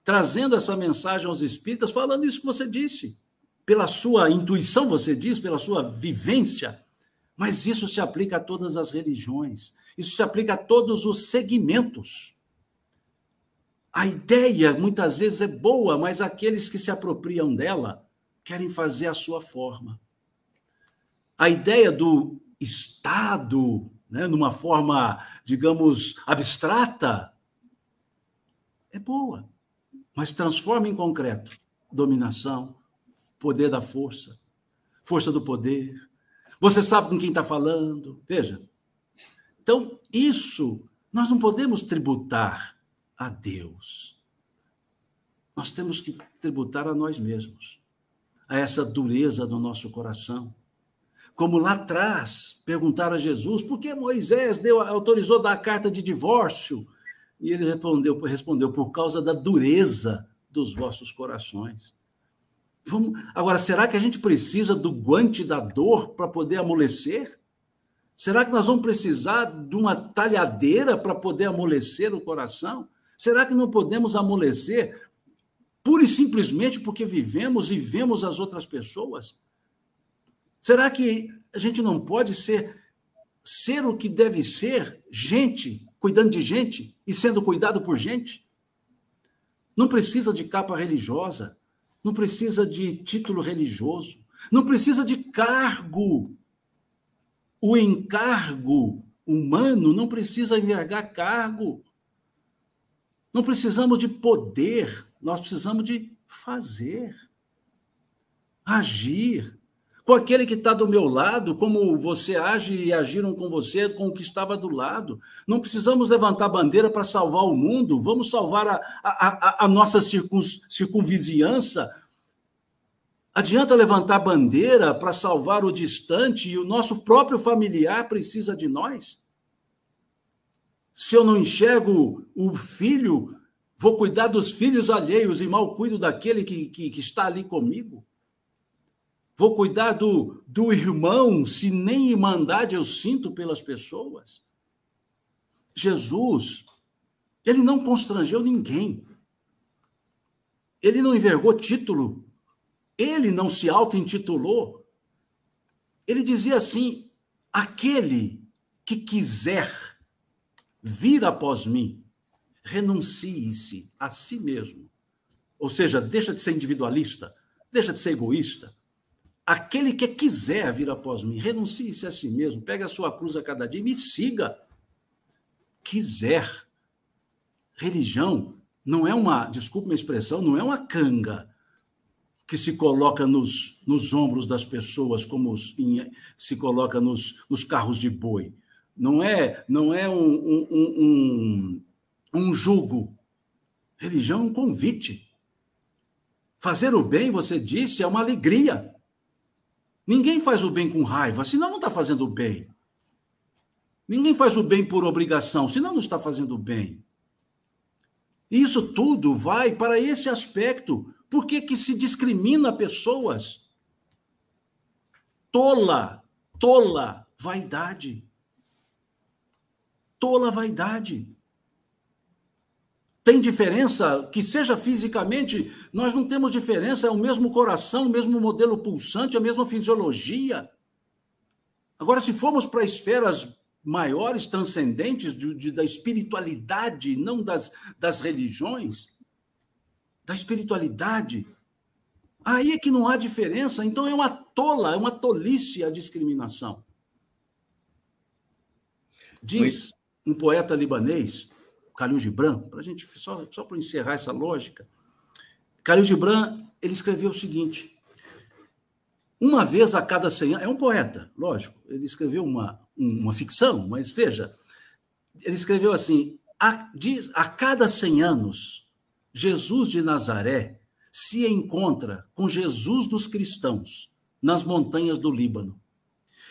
trazendo essa mensagem aos espíritas, falando isso que você disse, pela sua intuição, você diz, pela sua vivência, mas isso se aplica a todas as religiões, isso se aplica a todos os segmentos. A ideia, muitas vezes, é boa, mas aqueles que se apropriam dela querem fazer a sua forma. A ideia do Estado, né, numa forma, digamos, abstrata, é boa, mas transforma em concreto dominação, poder da força, força do poder. Você sabe com quem está falando, veja. Então, isso nós não podemos tributar a Deus. Nós temos que tributar a nós mesmos, a essa dureza do nosso coração. Como lá atrás, perguntaram a Jesus por que Moisés autorizou dar a carta de divórcio. E ele respondeu por causa da dureza dos vossos corações. Agora, será que a gente precisa do guante da dor para poder amolecer? Será que nós vamos precisar de uma talhadeira para poder amolecer o coração? Será que não podemos amolecer pura e simplesmente porque vivemos e vemos as outras pessoas? Será que a gente não pode ser o que deve ser, gente, cuidando de gente e sendo cuidado por gente? Não precisa de capa religiosa, não precisa de título religioso, não precisa de cargo. O encargo humano não precisa envergar cargo. Não precisamos de poder, nós precisamos de fazer, agir. Com aquele que está do meu lado, como você age e agiram com você, com o que estava do lado. Não precisamos levantar bandeira para salvar o mundo, vamos salvar a nossa circunvizinhança. Adianta levantar bandeira para salvar o distante e o nosso próprio familiar precisa de nós? Se eu não enxergo o filho, vou cuidar dos filhos alheios e mal cuido daquele que está ali comigo? Vou cuidar do irmão, se nem irmandade eu sinto pelas pessoas? Jesus, ele não constrangeu ninguém. Ele não envergou título. Ele não se auto-intitulou. Ele dizia assim: aquele que quiser vir após mim, renuncie-se a si mesmo. Ou seja, deixa de ser individualista, deixa de ser egoísta. Aquele que quiser vir após mim, renuncie-se a si mesmo, pegue a sua cruz a cada dia e me siga. Quiser. Religião não é uma, desculpe minha expressão, não é uma canga que se coloca nos ombros das pessoas, como se coloca nos carros de boi. Não é um jugo. Religião é um convite. Fazer o bem, você disse, é uma alegria. Ninguém faz o bem com raiva, senão não está fazendo o bem. Ninguém faz o bem por obrigação, senão não está fazendo o bem. E isso tudo vai para esse aspecto. Por que se discrimina pessoas? Tola vaidade. Tola vaidade. Tem diferença, que seja fisicamente, nós não temos diferença, é o mesmo coração, o mesmo modelo pulsante, a mesma fisiologia. Agora, se formos para esferas maiores, transcendentes, da espiritualidade, não das religiões, da espiritualidade, aí é que não há diferença. Então é uma tolice a discriminação. Diz um poeta libanês, Khalil Gibran, para a gente, só para encerrar essa lógica, Khalil Gibran, ele escreveu o seguinte: uma vez a cada 100 anos, é um poeta, lógico, ele escreveu uma ficção, mas veja, ele escreveu assim: a cada 100 anos, Jesus de Nazaré se encontra com Jesus dos cristãos nas montanhas do Líbano.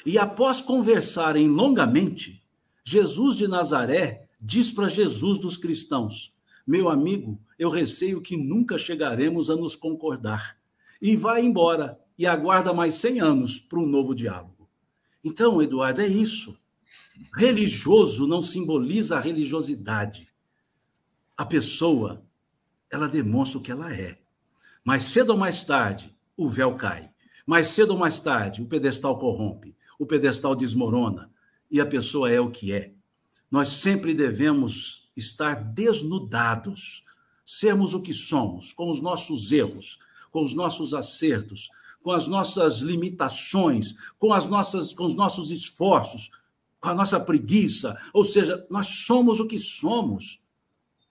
E após conversarem longamente, Jesus de Nazaré diz para Jesus dos cristãos: meu amigo, eu receio que nunca chegaremos a nos concordar. E vai embora e aguarda mais 100 anos para um novo diálogo. Então, Eduardo, é isso. Religioso não simboliza a religiosidade. A pessoa, ela demonstra o que ela é. Mais cedo ou mais tarde, o véu cai. Mais cedo ou mais tarde, o pedestal corrompe, o pedestal desmorona e a pessoa é o que é. Nós sempre devemos estar desnudados, sermos o que somos, com os nossos erros, com os nossos acertos, com as nossas limitações, com os nossos esforços, com a nossa preguiça. Ou seja, nós somos o que somos.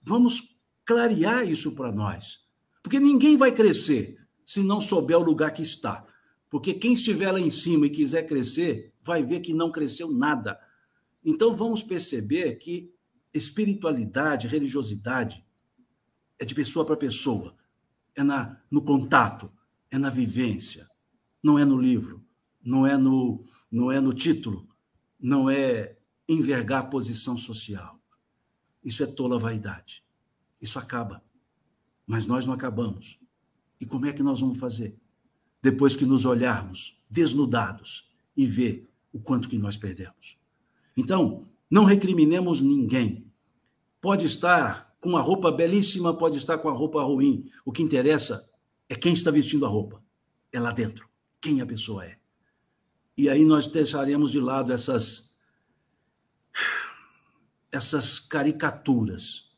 Vamos clarear isso para nós. Porque ninguém vai crescer se não souber o lugar que está. Porque quem estiver lá em cima e quiser crescer, vai ver que não cresceu nada. Então, vamos perceber que espiritualidade, religiosidade, é de pessoa para pessoa, é no contato, é na vivência, não é no livro, não é no título, não é envergar posição social. Isso é tola vaidade. Isso acaba. Mas nós não acabamos. E como é que nós vamos fazer? Depois que nos olharmos desnudados e ver o quanto que nós perdemos. Então, não recriminemos ninguém. Pode estar com uma roupa belíssima, pode estar com a roupa ruim. O que interessa é quem está vestindo a roupa. É lá dentro, quem a pessoa é. E aí nós deixaremos de lado essas caricaturas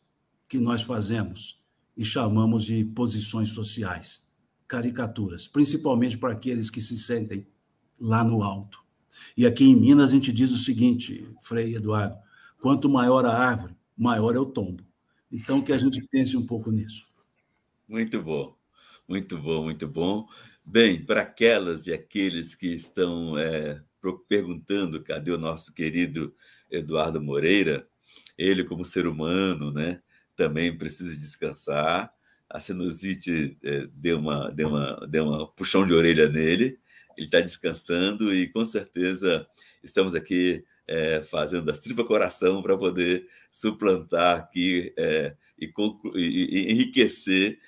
que nós fazemos e chamamos de posições sociais. Caricaturas, principalmente para aqueles que se sentem lá no alto. E aqui em Minas a gente diz o seguinte, Frei Eduardo, quanto maior a árvore, maior é o tombo. Então, que a gente pense um pouco nisso. Muito bom, muito bom, muito bom. Bem, para aquelas e aqueles que estão perguntando cadê o nosso querido Eduardo Moreira, ele como ser humano, né, também precisa descansar. A sinusite deu uma puxão de orelha nele, ele está descansando e com certeza estamos aqui fazendo das tripas coração para poder suplantar aqui e enriquecer,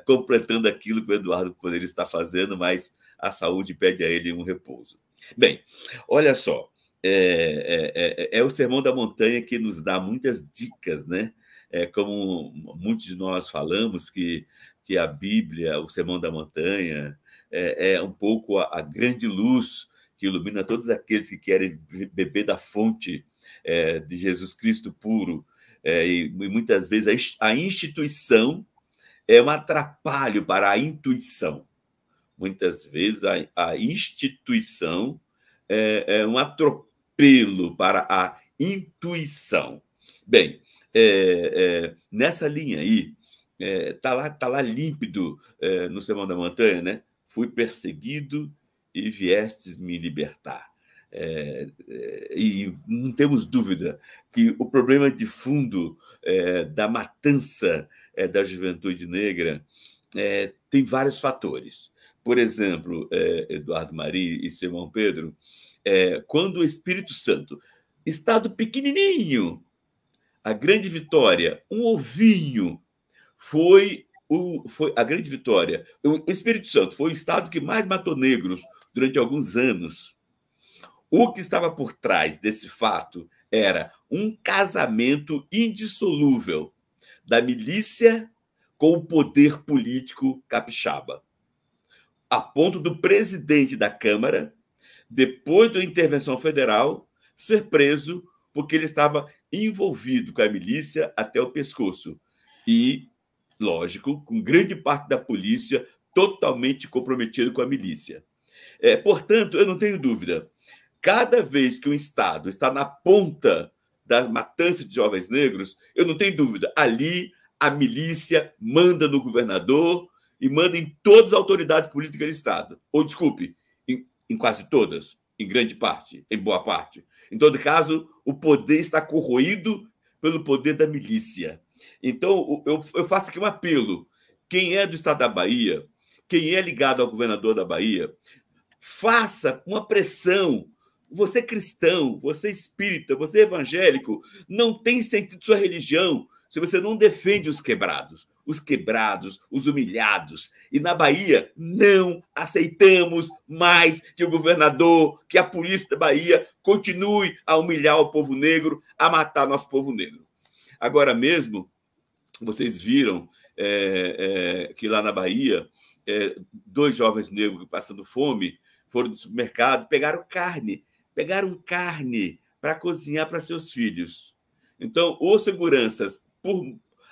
completando aquilo que o Eduardo poderia estar fazendo, mas a saúde pede a ele um repouso. Bem, olha só, é o Sermão da Montanha que nos dá muitas dicas, né? Como muitos de nós falamos, que a Bíblia, o Sermão da Montanha, é um pouco a grande luz que ilumina todos aqueles que querem beber da fonte de Jesus Cristo puro. E muitas vezes a instituição é um atrapalho para a intuição. Muitas vezes a instituição é um atropelo para a intuição. Bem, nessa linha aí, tá lá límpido no Sermão da Montanha, né? Fui perseguido e viestes me libertar. E não temos dúvida que o problema de fundo da matança da juventude negra tem vários fatores. Por exemplo, Eduardo Maria e Simão Pedro, quando o Espírito Santo, estado pequenininho, a grande vitória, um ovinho, foi a grande vitória. O Espírito Santo foi o estado que mais matou negros durante alguns anos. O que estava por trás desse fato era um casamento indissolúvel da milícia com o poder político capixaba, a ponto do presidente da Câmara, depois da intervenção federal, ser preso porque ele estava envolvido com a milícia até o pescoço. E, lógico, com grande parte da polícia totalmente comprometido com a milícia. Portanto, eu não tenho dúvida, cada vez que um Estado está na ponta das matanças de jovens negros, eu não tenho dúvida, ali a milícia manda no governador e manda em todas as autoridades políticas do Estado. Ou, desculpe, em quase todas, em grande parte, em boa parte. Em todo caso, o poder está corroído pelo poder da milícia. Então, eu faço aqui um apelo. Quem é do Estado da Bahia, quem é ligado ao governador da Bahia, faça uma pressão. Você cristão, você espírita, você evangélico, não tem sentido sua religião se você não defende os quebrados, os humilhados. E na Bahia não aceitamos mais que o governador, que a polícia da Bahia continue a humilhar o povo negro, a matar nosso povo negro. Agora mesmo, vocês viram que lá na Bahia, 2 jovens negros passando fome foram no supermercado, pegaram carne para cozinhar para seus filhos. Então, os seguranças,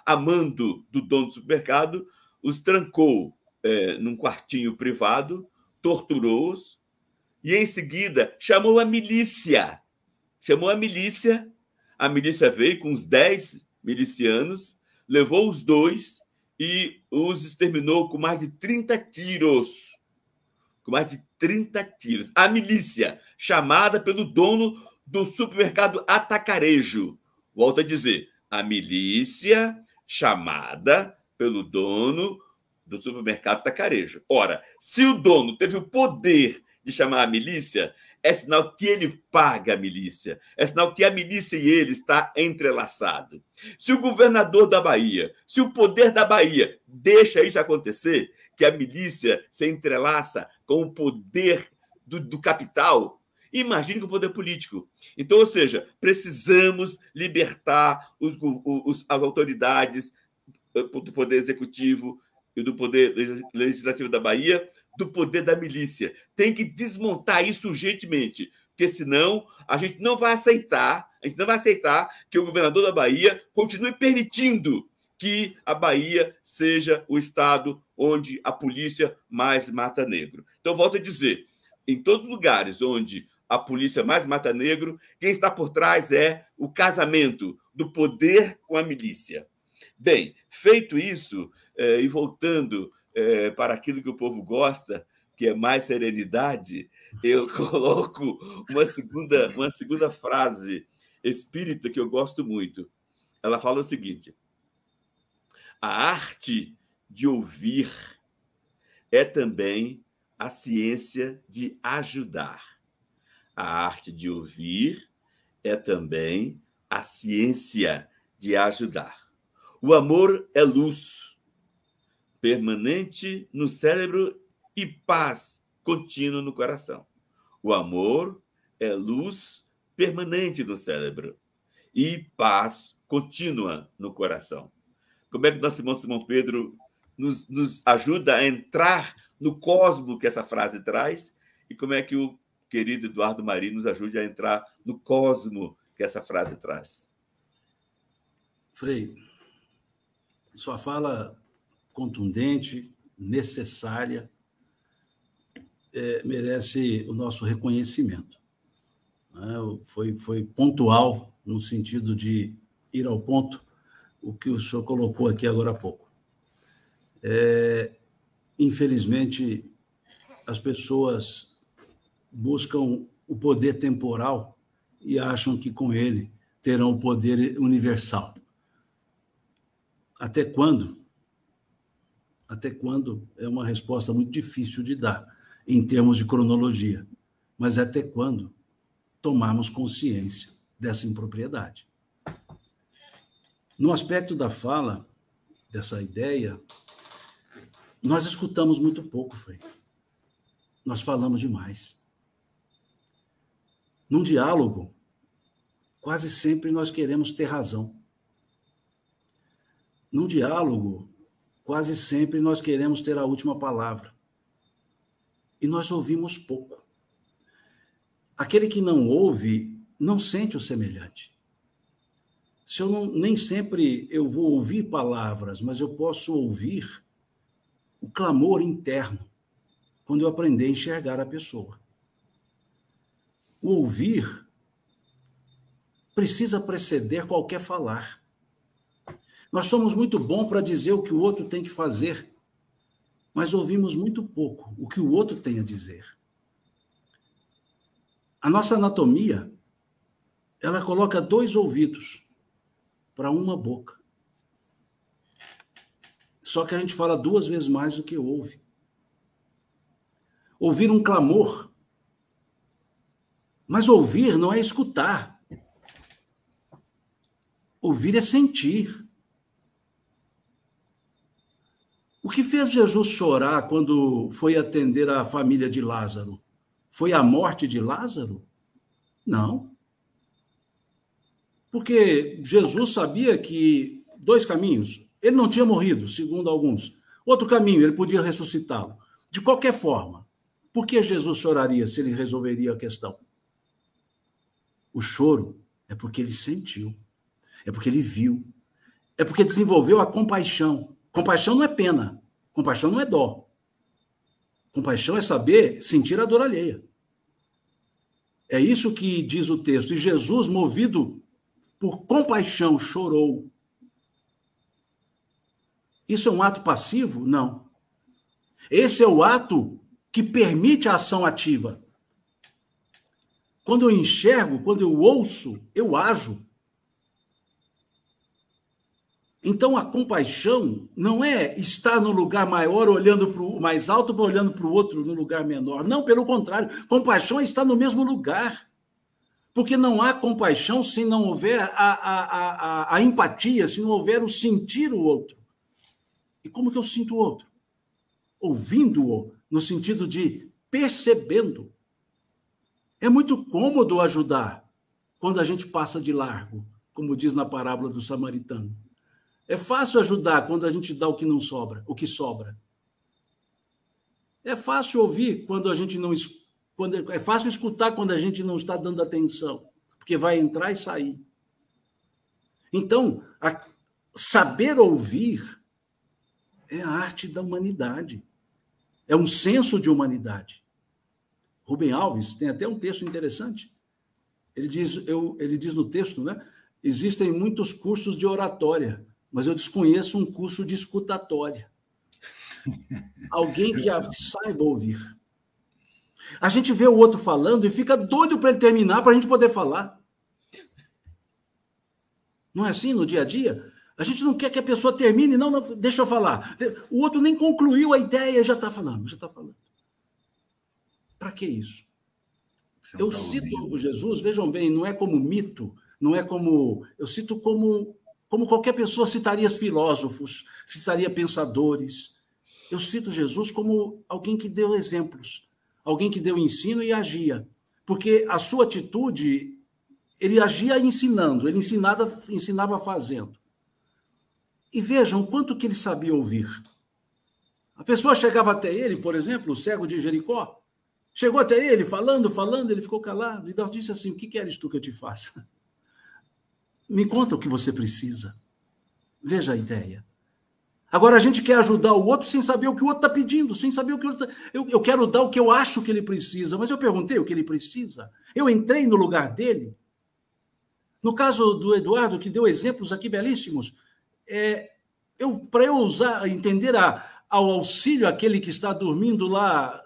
a mando do dono do supermercado, os trancou num quartinho privado, torturou-os e, em seguida, chamou a milícia. A milícia veio com uns 10 milicianos, levou os 2 e os exterminou com mais de 30 tiros. A milícia, chamada pelo dono do supermercado Atacarejo. Volto a dizer, a milícia chamada pelo dono do supermercado Atacarejo. Ora, se o dono teve o poder de chamar a milícia, é sinal que ele paga a milícia. É sinal que a milícia e ele está entrelaçado. Se o governador da Bahia, se o poder da Bahia deixa isso acontecer, que a milícia se entrelaça com o poder do capital, imagine com o poder político. Então, ou seja, precisamos libertar as autoridades do poder executivo e do poder legislativo da Bahia do poder da milícia. Tem que desmontar isso urgentemente, porque senão a gente não vai aceitar que o governador da Bahia continue permitindo que a Bahia seja o estado onde a polícia mais mata negro. Então, volto a dizer, em todos os lugares onde a polícia mais mata negro, quem está por trás é o casamento do poder com a milícia. Bem, feito isso, e voltando para aquilo que o povo gosta, que é mais serenidade, eu coloco uma segunda frase espírita que eu gosto muito. Ela fala o seguinte: a arte de ouvir é também a ciência de ajudar. A arte de ouvir é também a ciência de ajudar. O amor é luz permanente no cérebro e paz contínua no coração. O amor é luz permanente no cérebro e paz contínua no coração. Como é que nosso irmão Simão Pedro nos ajuda a entrar no cosmo que essa frase traz? E como é que o querido Eduardo Marinho nos ajude a entrar no cosmo que essa frase traz? Frei, sua fala contundente, necessária, merece o nosso reconhecimento. Foi pontual, no sentido de ir ao ponto, o que o senhor colocou aqui agora há pouco. Infelizmente, as pessoas buscam o poder temporal e acham que com ele terão o poder universal. Até quando? Até quando é uma resposta muito difícil de dar, em termos de cronologia. Mas até quando tomarmos consciência dessa impropriedade? No aspecto da fala, dessa ideia, nós escutamos muito pouco, Frei. Nós falamos demais. Num diálogo, quase sempre nós queremos ter razão. Num diálogo, quase sempre nós queremos ter a última palavra. E nós ouvimos pouco. Aquele que não ouve, não sente o semelhante. Nem sempre eu vou ouvir palavras, mas eu posso ouvir o clamor interno, quando eu aprender a enxergar a pessoa. O ouvir precisa preceder qualquer falar. Nós somos muito bons para dizer o que o outro tem que fazer, mas ouvimos muito pouco o que o outro tem a dizer. A nossa anatomia, ela coloca 2 ouvidos para uma boca. Só que a gente fala 2 vezes mais do que ouve. Ouvir um clamor. Mas ouvir não é escutar. Ouvir é sentir. O que fez Jesus chorar quando foi atender a família de Lázaro? Foi a morte de Lázaro? Não. Porque Jesus sabia que 2 caminhos. Ele não tinha morrido, segundo alguns. Outro caminho, ele podia ressuscitá-lo. De qualquer forma, por que Jesus choraria se ele resolveria a questão? O choro é porque ele sentiu, é porque ele viu, é porque desenvolveu a compaixão. Compaixão não é pena, compaixão não é dó. Compaixão é saber sentir a dor alheia. É isso que diz o texto. E Jesus, movido por compaixão, chorou. Isso é um ato passivo? Não. Esse é o ato que permite a ação ativa. Quando eu enxergo, quando eu ouço, eu ajo. Então, a compaixão não é estar no lugar maior olhando para o mais alto ou olhando para o outro no lugar menor. Não, pelo contrário. Compaixão é estar no mesmo lugar. Porque não há compaixão se não houver a empatia, se não houver o sentir o outro. E como que eu sinto o outro? Ouvindo-o, no sentido de percebendo. É muito cômodo ajudar quando a gente passa de largo, como diz na parábola do samaritano. É fácil ajudar quando a gente dá o que não sobra, o que sobra. É fácil ouvir quando a gente não é fácil escutar quando a gente não está dando atenção, porque vai entrar e sair. Então, saber ouvir é a arte da humanidade. É um senso de humanidade. Rubem Alves tem até um texto interessante. Ele diz no texto, né? Existem muitos cursos de oratória, mas eu desconheço um curso de escutatória. Alguém que saiba ouvir. A gente vê o outro falando e fica doido para ele terminar, para a gente poder falar. Não é assim no dia a dia? A gente não quer que a pessoa termine, não, deixa eu falar. O outro nem concluiu a ideia, já está falando, Para que isso? Eu cito o Jesus, vejam bem, não é como mito, não é como... Eu cito como qualquer pessoa citaria filósofos, citaria pensadores. Eu cito Jesus como alguém que deu exemplos, alguém que deu ensino e agia. Porque a sua atitude, ele agia ensinando, ele ensinava fazendo. E vejam quanto que ele sabia ouvir. A pessoa chegava até ele, por exemplo, o cego de Jericó, chegou até ele, falando, ele ficou calado, e Deus disse assim, o que queres tu que eu te faça? Me conta o que você precisa. Veja a ideia. Agora, a gente quer ajudar o outro sem saber o que o outro está pedindo, sem saber o que o outro está... Eu quero dar o que eu acho que ele precisa, mas eu perguntei o que ele precisa. Eu entrei no lugar dele. No caso do Eduardo, que deu exemplos aqui belíssimos, para eu entender ao auxílio àquele que está dormindo lá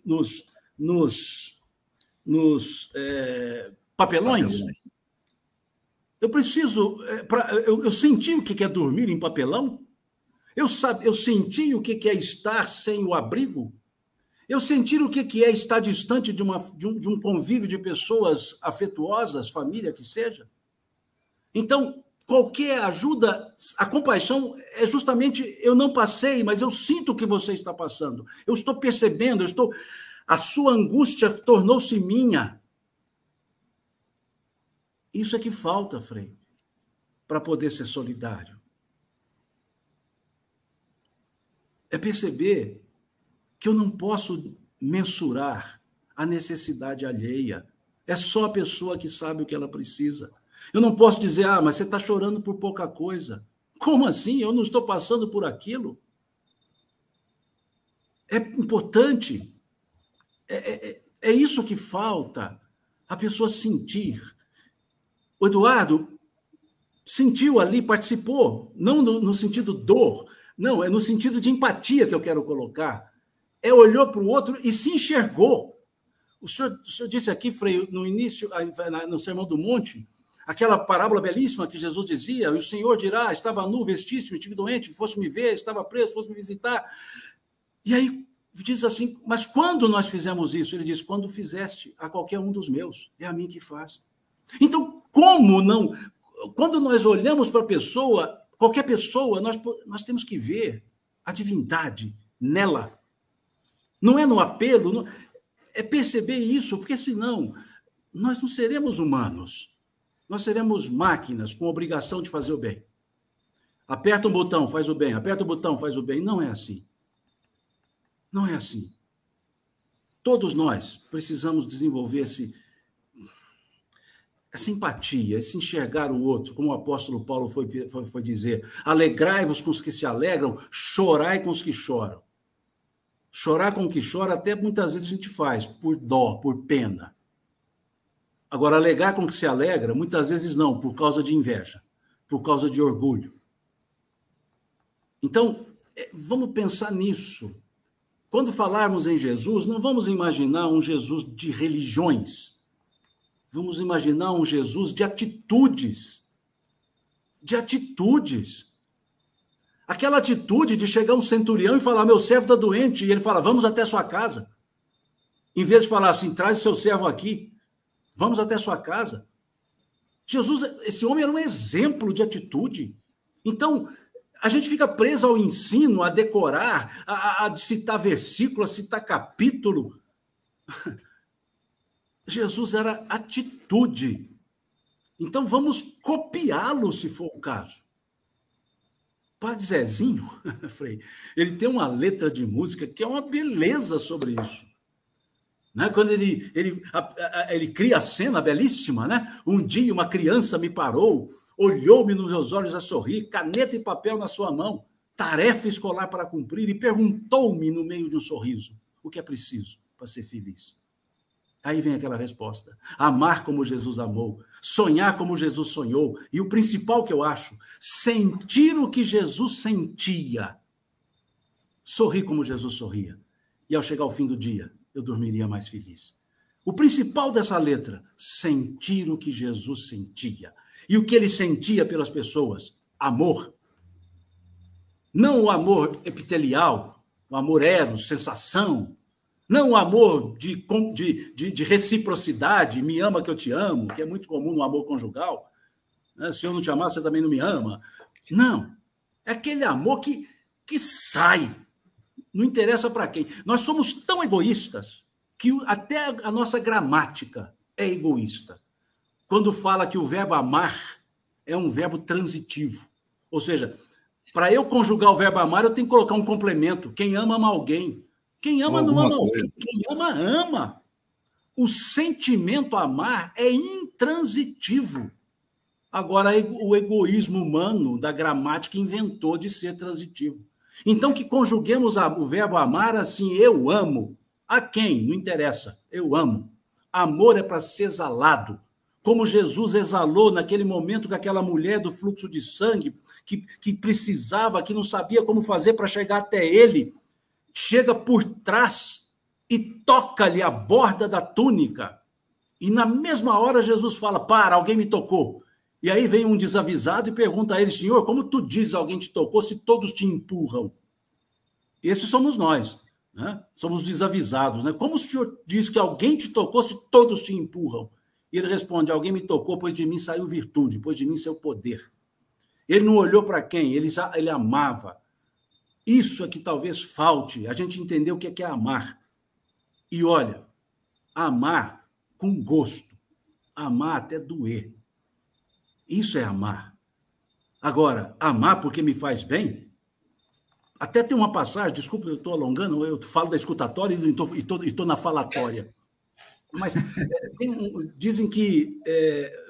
nos papelões, eu preciso... eu senti o que é dormir em papelão, eu senti o que é estar sem o abrigo, eu senti o que é estar distante de um convívio de pessoas afetuosas, família que seja. Então, qualquer ajuda, a compaixão é justamente, eu não passei, mas eu sinto o que você está passando. Eu estou percebendo, a sua angústia tornou-se minha. Isso é que falta, Frei, para poder ser solidário. É perceber que eu não posso mensurar a necessidade alheia. É só a pessoa que sabe o que ela precisa. Eu não posso dizer, mas você está chorando por pouca coisa. Como assim? Eu não estou passando por aquilo. É importante. É isso que falta. A pessoa sentir. O Eduardo sentiu ali, participou, não no sentido dor, não, é no sentido de empatia que eu quero colocar. Olhou para o outro e se enxergou. O senhor disse aqui, Frei, no início, no Sermão do Monte, aquela parábola belíssima que Jesus dizia, o Senhor dirá, estava nu, vestiste-me, estive doente, fosse me ver, estava preso, fosse me visitar. E aí diz assim, mas quando nós fizemos isso? Ele diz, quando fizeste a qualquer um dos meus, é a mim que faz. Então, como não? Quando nós olhamos para a pessoa, qualquer pessoa, nós temos que ver a divindade nela. Não é no apelo, é perceber isso, porque senão nós não seremos humanos. Nós seremos máquinas com obrigação de fazer o bem. Aperta um botão, faz o bem. Aperta o botão, faz o bem. Não é assim. Não é assim. Todos nós precisamos desenvolver essa empatia, esse enxergar o outro, como o apóstolo Paulo foi dizer. Alegrai-vos com os que se alegram, chorai com os que choram. Chorar com o que chora, até muitas vezes a gente faz, por dó, por pena. Agora, alegrar com o que se alegra, muitas vezes não, por causa de inveja, por causa de orgulho. Então, vamos pensar nisso. Quando falarmos em Jesus, não vamos imaginar um Jesus de religiões. Vamos imaginar um Jesus de atitudes. De atitudes. Aquela atitude de chegar um centurião e falar, meu servo está doente, e ele fala, vamos até sua casa. Em vez de falar assim, traz o seu servo aqui, vamos até sua casa. Jesus, esse homem era um exemplo de atitude. Então, a gente fica preso ao ensino, a decorar, a citar versículo, a citar capítulo. Jesus era atitude. Então, vamos copiá-lo, se for o caso. Padre Zezinho, Frei, ele tem uma letra de música que é uma beleza sobre isso. Né? Quando ele cria a cena belíssima, né? Um dia uma criança me parou, olhou-me nos meus olhos a sorrir, caneta e papel na sua mão, tarefa escolar para cumprir, e perguntou-me no meio de um sorriso, o que é preciso? para ser feliz? Aí vem aquela resposta. Amar como Jesus amou, sonhar como Jesus sonhou, e o principal que eu acho, sentir o que Jesus sentia. Sorrir como Jesus sorria. E ao chegar ao fim do dia, eu dormiria mais feliz. O principal dessa letra, sentir o que Jesus sentia. E o que ele sentia pelas pessoas? Amor. Não o amor epitelial, o amor eros, sensação. Não o amor de reciprocidade, me ama que eu te amo, que é muito comum no amor conjugal. Né? Se eu não te amar, você também não me ama. Não. É aquele amor que sai. Não interessa para quem. Nós somos tão egoístas que até a nossa gramática é egoísta. Quando fala que o verbo amar é um verbo transitivo. Ou seja, para eu conjugar o verbo amar, eu tenho que colocar um complemento. Quem ama, ama alguém. Quem ama, não ama alguém. Quem ama, ama. O sentimento amar é intransitivo. Agora, o egoísmo humano da gramática inventou de ser transitivo. Então, que conjuguemos o verbo amar assim, eu amo. A quem? Não interessa. Eu amo. Amor é para ser exalado. Como Jesus exalou naquele momento com aquela mulher do fluxo de sangue, que precisava, que não sabia como fazer para chegar até ele, chega por trás e toca-lhe a borda da túnica. E na mesma hora Jesus fala, para, alguém me tocou. E aí vem um desavisado e pergunta a ele, Senhor, como tu dizes alguém te tocou se todos te empurram? Esses somos nós, né? Somos desavisados, né? Como o Senhor diz que alguém te tocou se todos te empurram? E ele responde, alguém me tocou, pois de mim saiu virtude, pois de mim saiu poder. Ele não olhou para quem? Ele amava. Isso é que talvez falte, a gente entender o que é amar. E olha, amar com gosto, amar até doer. Isso é amar. Agora, amar porque me faz bem? Até tem uma passagem, desculpa, eu estou alongando, eu falo da escutatória e estou na falatória. Mas dizem que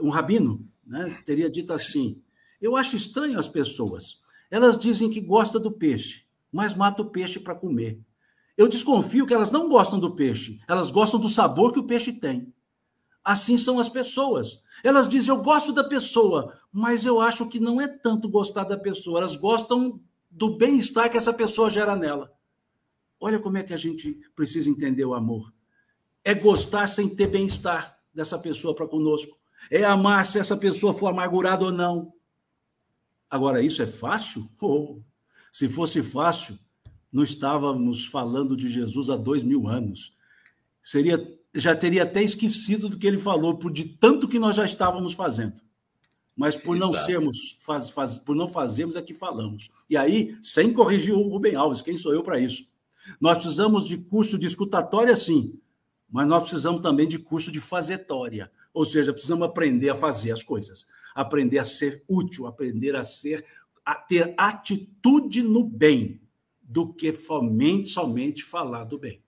um rabino, né, teria dito assim, eu acho estranho as pessoas, elas dizem que gostam do peixe, mas matam o peixe para comer. Eu desconfio que elas não gostam do peixe, elas gostam do sabor que o peixe tem. Assim são as pessoas. Elas dizem, eu gosto da pessoa, mas eu acho que não é tanto gostar da pessoa, elas gostam do bem-estar que essa pessoa gera nela. Olha como é que a gente precisa entender o amor. É gostar sem ter bem-estar dessa pessoa para conosco. É amar se essa pessoa for amargurada ou não. Agora, isso é fácil? Oh, se fosse fácil, não estávamos falando de Jesus há 2000 anos. Já teria até esquecido do que ele falou, de tanto que nós já estávamos fazendo. Mas por não sermos, por não fazermos é que falamos. E aí, sem corrigir o Rubem Alves, quem sou eu para isso? Nós precisamos de curso de escutatória, sim, mas nós precisamos também de curso de fazetória. Ou seja, precisamos aprender a fazer as coisas, aprender a ser útil, aprender a ter atitude no bem, do que somente falar do bem.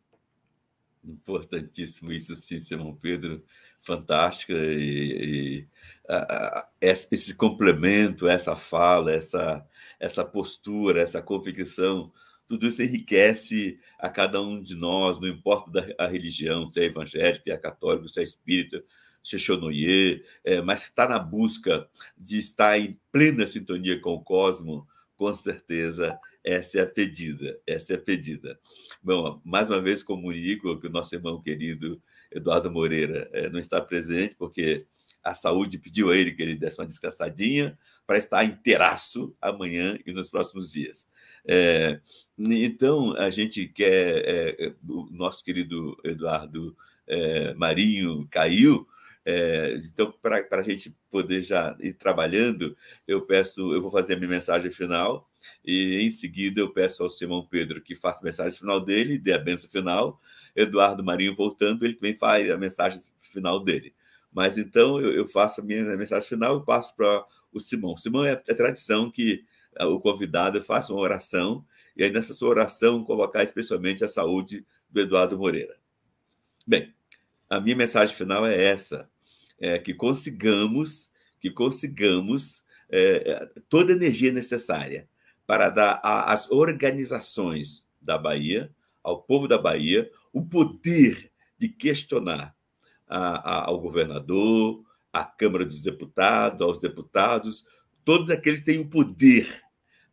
Importantíssimo isso, sim, Simão Pedro. Fantástica. Esse complemento, essa fala, essa postura, essa convicção, tudo isso enriquece a cada um de nós, não importa a religião, se é evangélico, se é católico, se é espírita, se é Chonoye, mas está na busca de estar em plena sintonia com o cosmos, com certeza essa é a pedida, essa é a pedida. Bom, mais uma vez comunico que o nosso irmão querido Eduardo Moreira não está presente, porque a saúde pediu a ele que ele desse uma descansadinha para estar inteiraço amanhã e nos próximos dias. Então, a gente quer... o nosso querido Eduardo Marinho caiu, então, para a gente poder já ir trabalhando, eu vou fazer a minha mensagem final e, em seguida, eu peço ao Simão Pedro que faça a mensagem final dele, dê a bênção final. Eduardo Marinho voltando, ele também faz a mensagem final dele. Mas, então, eu faço a minha mensagem final e passo para o Simão. O Simão é tradição que o convidado faça uma oração e aí, nessa sua oração, colocar especialmente a saúde do Eduardo Moreira. Bem, a minha mensagem final é essa. Que consigamos toda a energia necessária para dar às organizações da Bahia, ao povo da Bahia o poder de questionar ao governador, à Câmara dos Deputados, aos deputados, todos aqueles que têm o poder,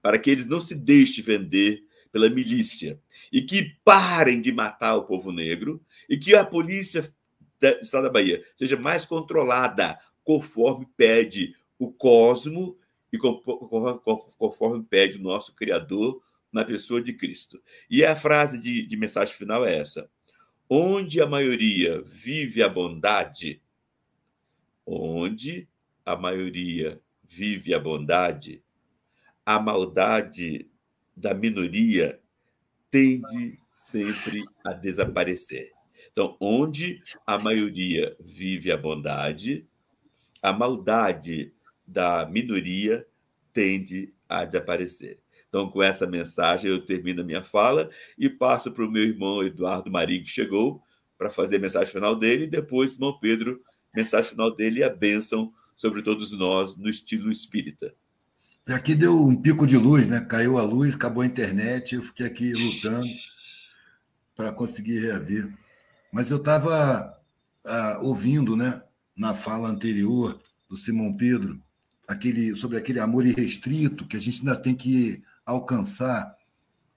para que eles não se deixem vender pela milícia e que parem de matar o povo negro e que a polícia do Estado da Bahia seja mais controlada, conforme pede o Cosmo e conforme pede o nosso Criador na pessoa de Cristo. E a frase de mensagem final é essa: onde a maioria vive a bondade, onde a maioria vive a bondade, a maldade da minoria tende sempre a desaparecer. Então, onde a maioria vive a bondade, a maldade da minoria tende a desaparecer. Então, com essa mensagem, eu termino a minha fala e passo para o meu irmão Eduardo Marinho, que chegou, para fazer a mensagem final dele, e depois, irmão Pedro, mensagem final dele e a bênção sobre todos nós no estilo espírita. Aqui deu um pico de luz, né? Caiu a luz, acabou a internet, eu fiquei aqui lutando para conseguir reaver. Mas eu estava ouvindo, né, na fala anterior do Simão Pedro, sobre aquele amor irrestrito que a gente ainda tem que alcançar,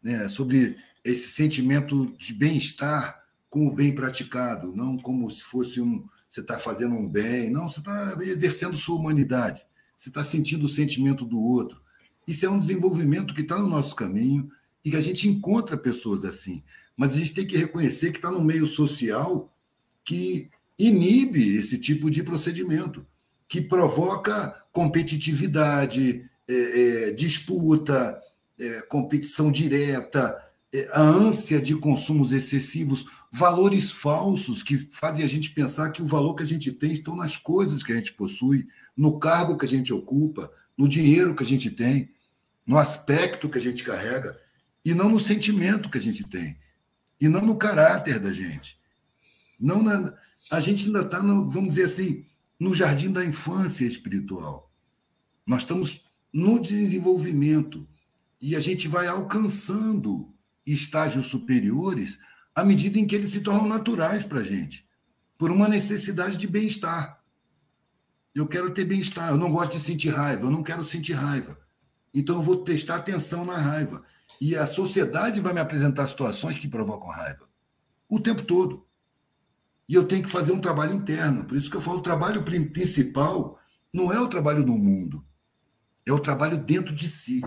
né, sobre esse sentimento de bem-estar com o bem praticado, não como se fosse você está fazendo um bem, não, você está exercendo sua humanidade, você está sentindo o sentimento do outro. Isso é um desenvolvimento que está no nosso caminho e que a gente encontra pessoas assim. Mas a gente tem que reconhecer que está no meio social que inibe esse tipo de procedimento, que provoca competitividade, disputa, competição direta, a ânsia de consumos excessivos, valores falsos que fazem a gente pensar que o valor que a gente tem estão nas coisas que a gente possui, no cargo que a gente ocupa, no dinheiro que a gente tem, no aspecto que a gente carrega, e não no sentimento que a gente tem, e não no caráter da gente. A gente ainda está, vamos dizer assim, no jardim da infância espiritual. Nós estamos no desenvolvimento e a gente vai alcançando estágios superiores à medida em que eles se tornam naturais para a gente, por uma necessidade de bem-estar. Eu quero ter bem-estar, eu não gosto de sentir raiva, eu não quero sentir raiva. Então eu vou prestar atenção na raiva. E a sociedade vai me apresentar situações que provocam raiva o tempo todo. E eu tenho que fazer um trabalho interno. Por isso que eu falo, o trabalho principal não é o trabalho no mundo, é o trabalho dentro de si,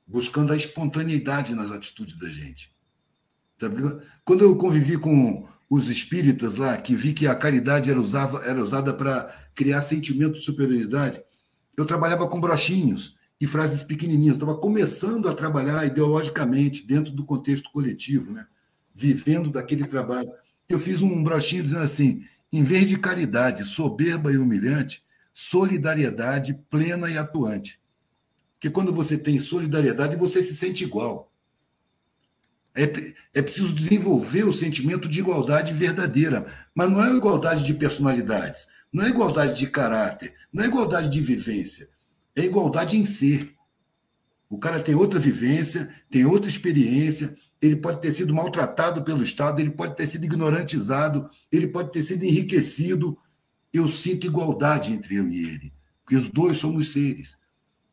buscando a espontaneidade nas atitudes da gente. Quando eu convivi com os espíritas lá, que vi que a caridade era usada para criar sentimento de superioridade, eu trabalhava com brochinhos e frases pequenininhas. Estava começando a trabalhar ideologicamente dentro do contexto coletivo, né? Vivendo daquele trabalho. Eu fiz um brochinho dizendo assim: em vez de caridade soberba e humilhante, solidariedade plena e atuante. Porque quando você tem solidariedade, você se sente igual. É preciso desenvolver o sentimento de igualdade verdadeira, mas não é igualdade de personalidades, não é igualdade de caráter, não é igualdade de vivência, é igualdade em ser. O cara tem outra vivência, tem outra experiência, ele pode ter sido maltratado pelo Estado, ele pode ter sido ignorantizado, ele pode ter sido enriquecido. Eu sinto igualdade entre eu e ele, porque os dois somos seres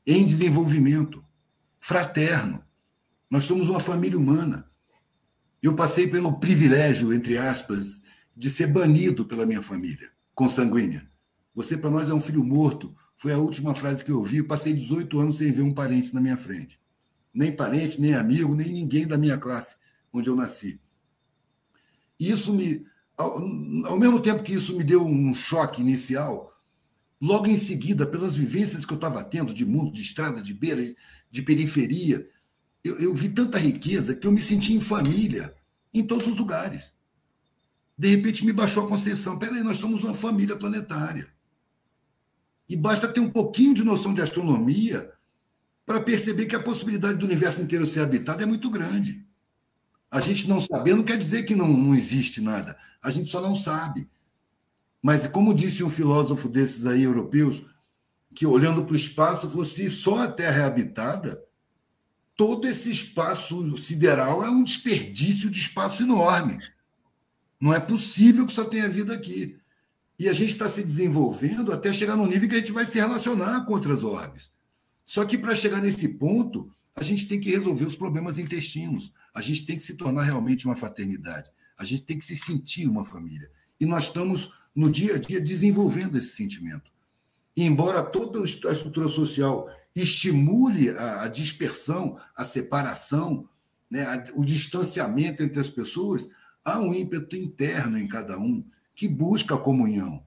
em desenvolvimento, fraterno. Nós somos uma família humana. Eu passei pelo privilégio, entre aspas, de ser banido pela minha família consanguínea. Você, para nós, é um filho morto. Foi a última frase que eu ouvi. Eu passei 18 anos sem ver um parente na minha frente. Nem parente, nem amigo, nem ninguém da minha classe, onde eu nasci. E isso ao mesmo tempo que isso me deu um choque inicial, logo em seguida, pelas vivências que eu estava tendo de mundo, de estrada, de beira, de periferia, eu vi tanta riqueza que eu me senti em família em todos os lugares. De repente me baixou a concepção: peraí, nós somos uma família planetária. E basta ter um pouquinho de noção de astronomia para perceber que a possibilidade do universo inteiro ser habitado é muito grande. A gente não saber não quer dizer que não existe nada. A gente só não sabe. Mas, como disse um filósofo desses aí europeus, que olhando para o espaço falou: se só a Terra é habitada, todo esse espaço sideral é um desperdício de espaço enorme. Não é possível que só tenha vida aqui. E a gente está se desenvolvendo até chegar no nível que a gente vai se relacionar com outras orbes. Só que para chegar nesse ponto, a gente tem que resolver os problemas intestinos. A gente tem que se tornar realmente uma fraternidade. A gente tem que se sentir uma família. E nós estamos, no dia a dia, desenvolvendo esse sentimento. E embora toda a estrutura social estimule a dispersão, a separação, né, o distanciamento entre as pessoas, há um ímpeto interno em cada um que busca a comunhão,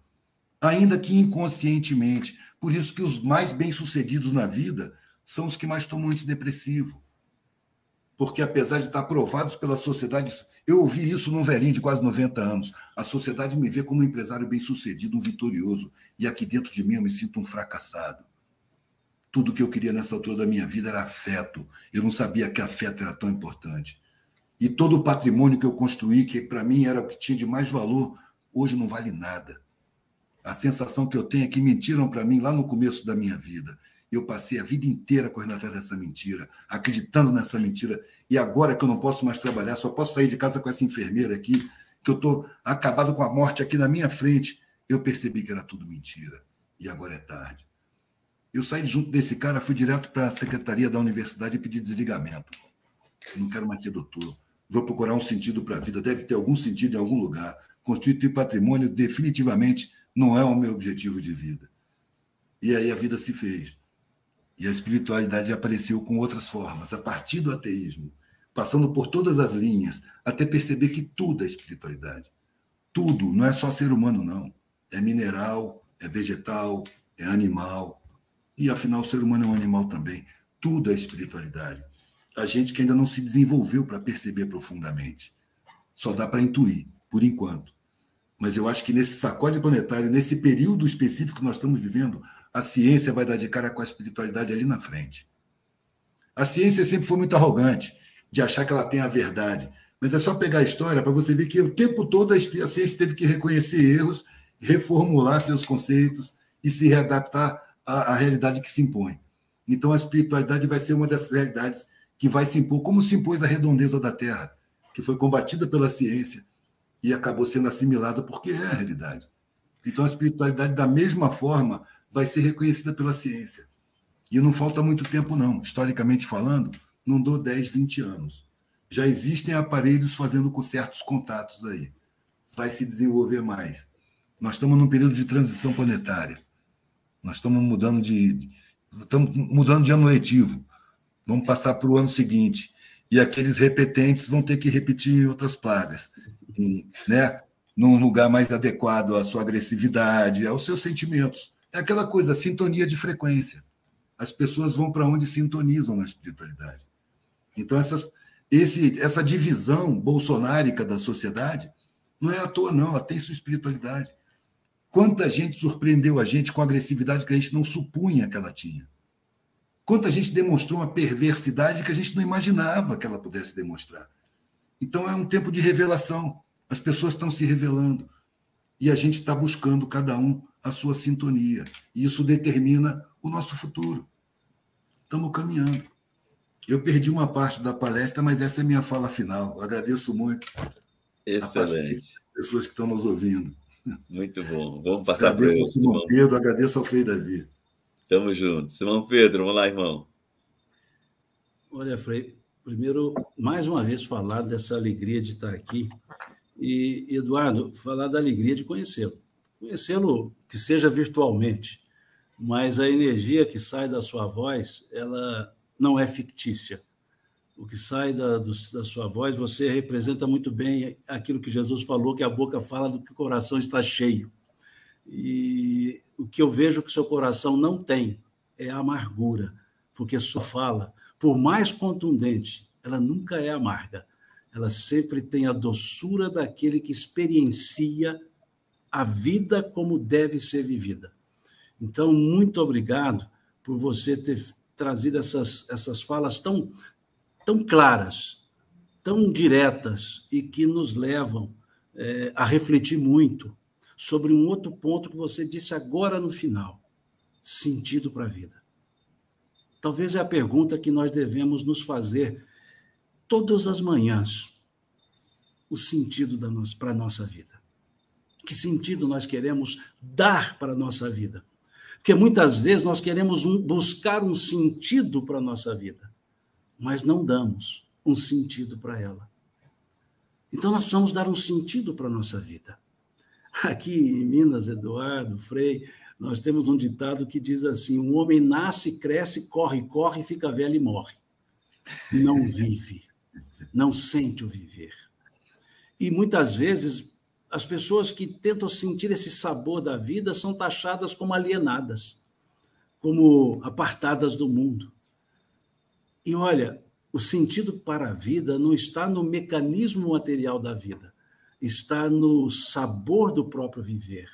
ainda que inconscientemente. Por isso que os mais bem-sucedidos na vida são os que mais tomam antidepressivo. Porque, apesar de estar aprovados pela sociedade, eu ouvi isso num velhinho de quase 90 anos, a sociedade me vê como um empresário bem-sucedido, um vitorioso, e aqui dentro de mim eu me sinto um fracassado. Tudo que eu queria nessa altura da minha vida era afeto. Eu não sabia que afeto era tão importante. E todo o patrimônio que eu construí, que para mim era o que tinha de mais valor, hoje não vale nada. A sensação que eu tenho é que mentiram para mim lá no começo da minha vida. Eu passei a vida inteira correndo atrás dessa mentira, acreditando nessa mentira. E agora que eu não posso mais trabalhar, só posso sair de casa com essa enfermeira aqui, que eu estou acabado com a morte aqui na minha frente, eu percebi que era tudo mentira. E agora é tarde. Eu saí junto desse cara, fui direto para a secretaria da universidade e pedi desligamento. Eu não quero mais ser doutor. Vou procurar um sentido para a vida. Deve ter algum sentido em algum lugar. Constituir patrimônio definitivamente não é o meu objetivo de vida. E aí a vida se fez. E a espiritualidade apareceu com outras formas, a partir do ateísmo, passando por todas as linhas, até perceber que tudo é espiritualidade. Tudo, não é só ser humano, não. É mineral, é vegetal, é animal. E, afinal, o ser humano é um animal também. Tudo é espiritualidade. A gente que ainda não se desenvolveu para perceber profundamente. Só dá para intuir, por enquanto. Mas eu acho que nesse sacode planetário, nesse período específico que nós estamos vivendo, a ciência vai dar de cara com a espiritualidade ali na frente. A ciência sempre foi muito arrogante de achar que ela tem a verdade. Mas é só pegar a história para você ver que o tempo todo a ciência teve que reconhecer erros, reformular seus conceitos e se readaptar à realidade que se impõe. Então, a espiritualidade vai ser uma dessas realidades que vai se impor, como se impôs a redondeza da Terra, que foi combatida pela ciência e acabou sendo assimilada porque é a realidade. Então, a espiritualidade, da mesma forma, vai ser reconhecida pela ciência. E não falta muito tempo, não. Historicamente falando, não dou 10, 20 anos. Já existem aparelhos fazendo com certos contatos aí. Vai se desenvolver mais. Nós estamos num período de transição planetária. Nós estamos mudando de ano letivo. Vamos passar para o ano seguinte. E aqueles repetentes vão ter que repetir outras plagas. E, né, num lugar mais adequado à sua agressividade, aos seus sentimentos. É aquela coisa, sintonia de frequência. As pessoas vão para onde sintonizam na espiritualidade. Então, essa divisão bolsonárica da sociedade não é à toa, não. Ela tem sua espiritualidade. Quanta gente surpreendeu a gente com a agressividade que a gente não supunha que ela tinha. Quanta gente demonstrou uma perversidade que a gente não imaginava que ela pudesse demonstrar. Então, é um tempo de revelação. As pessoas estão se revelando. E a gente está buscando, cada um, a sua sintonia. E isso determina o nosso futuro. Estamos caminhando. Eu perdi uma parte da palestra, mas essa é a minha fala final. Eu agradeço muito a paciência das pessoas que estão nos ouvindo. Muito bom. Vamos passar para ele. Agradeço ao Simão Pedro, agradeço ao Frei Davi. Tamo junto. Simão Pedro, vamos lá, irmão. Olha, Frei, primeiro, mais uma vez, falar dessa alegria de estar aqui. E, Eduardo, falar da alegria de conhecê-lo. Conhecê-lo, que seja virtualmente, mas a energia que sai da sua voz, ela não é fictícia. O que sai da sua voz, você representa muito bem aquilo que Jesus falou, que a boca fala do que o coração está cheio. E o que eu vejo que seu coração não tem é a amargura, porque sua fala, por mais contundente, ela nunca é amarga. Ela sempre tem a doçura daquele que experiencia a vida como deve ser vivida. Então, muito obrigado por você ter trazido essas falas tão claras, tão diretas e que nos levam a refletir muito sobre um outro ponto que você disse agora no final: sentido para a vida. talvez é a pergunta que nós devemos nos fazer todas as manhãs. O sentido para a nossa vida. Que sentido nós queremos dar para a nossa vida? Porque muitas vezes nós queremos buscar um sentido para a nossa vida, mas não damos um sentido para ela. Então nós precisamos dar um sentido para a nossa vida. Aqui em Minas, Eduardo, Frei, nós temos um ditado que diz assim: um homem nasce, cresce, corre, corre, fica velho e morre. Não vive, não sente o viver. E muitas vezes as pessoas que tentam sentir esse sabor da vida são taxadas como alienadas, como apartadas do mundo. E olha, o sentido para a vida não está no mecanismo material da vida, está no sabor do próprio viver.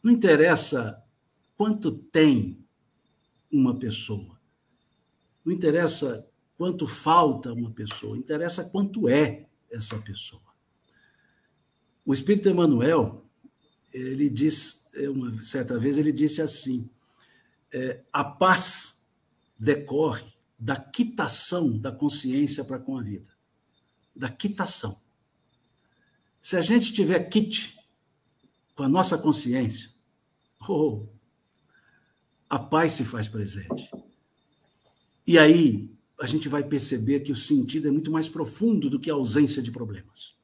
Não interessa quanto tem uma pessoa, não interessa quanto falta uma pessoa, interessa quanto é essa pessoa. O Espírito Emmanuel, ele diz, certa vez ele disse assim, a paz decorre da quitação da consciência para com a vida. Da quitação. Se a gente tiver quite com a nossa consciência, a paz se faz presente. E aí a gente vai perceber que o sentido é muito mais profundo do que a ausência de problemas.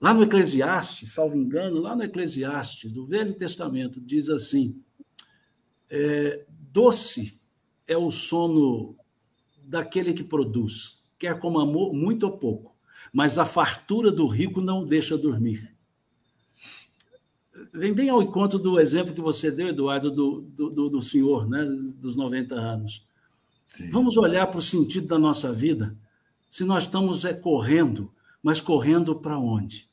Lá no Eclesiastes, salvo engano, lá no Eclesiastes, do Velho Testamento, diz assim, doce é o sono daquele que produz, quer coma muito ou pouco, mas a fartura do rico não o deixa dormir. Vem bem ao encontro do exemplo que você deu, Eduardo, do senhor, né, dos 90 anos. Sim. Vamos olhar para o sentido da nossa vida, se nós estamos correndo, mas correndo para onde?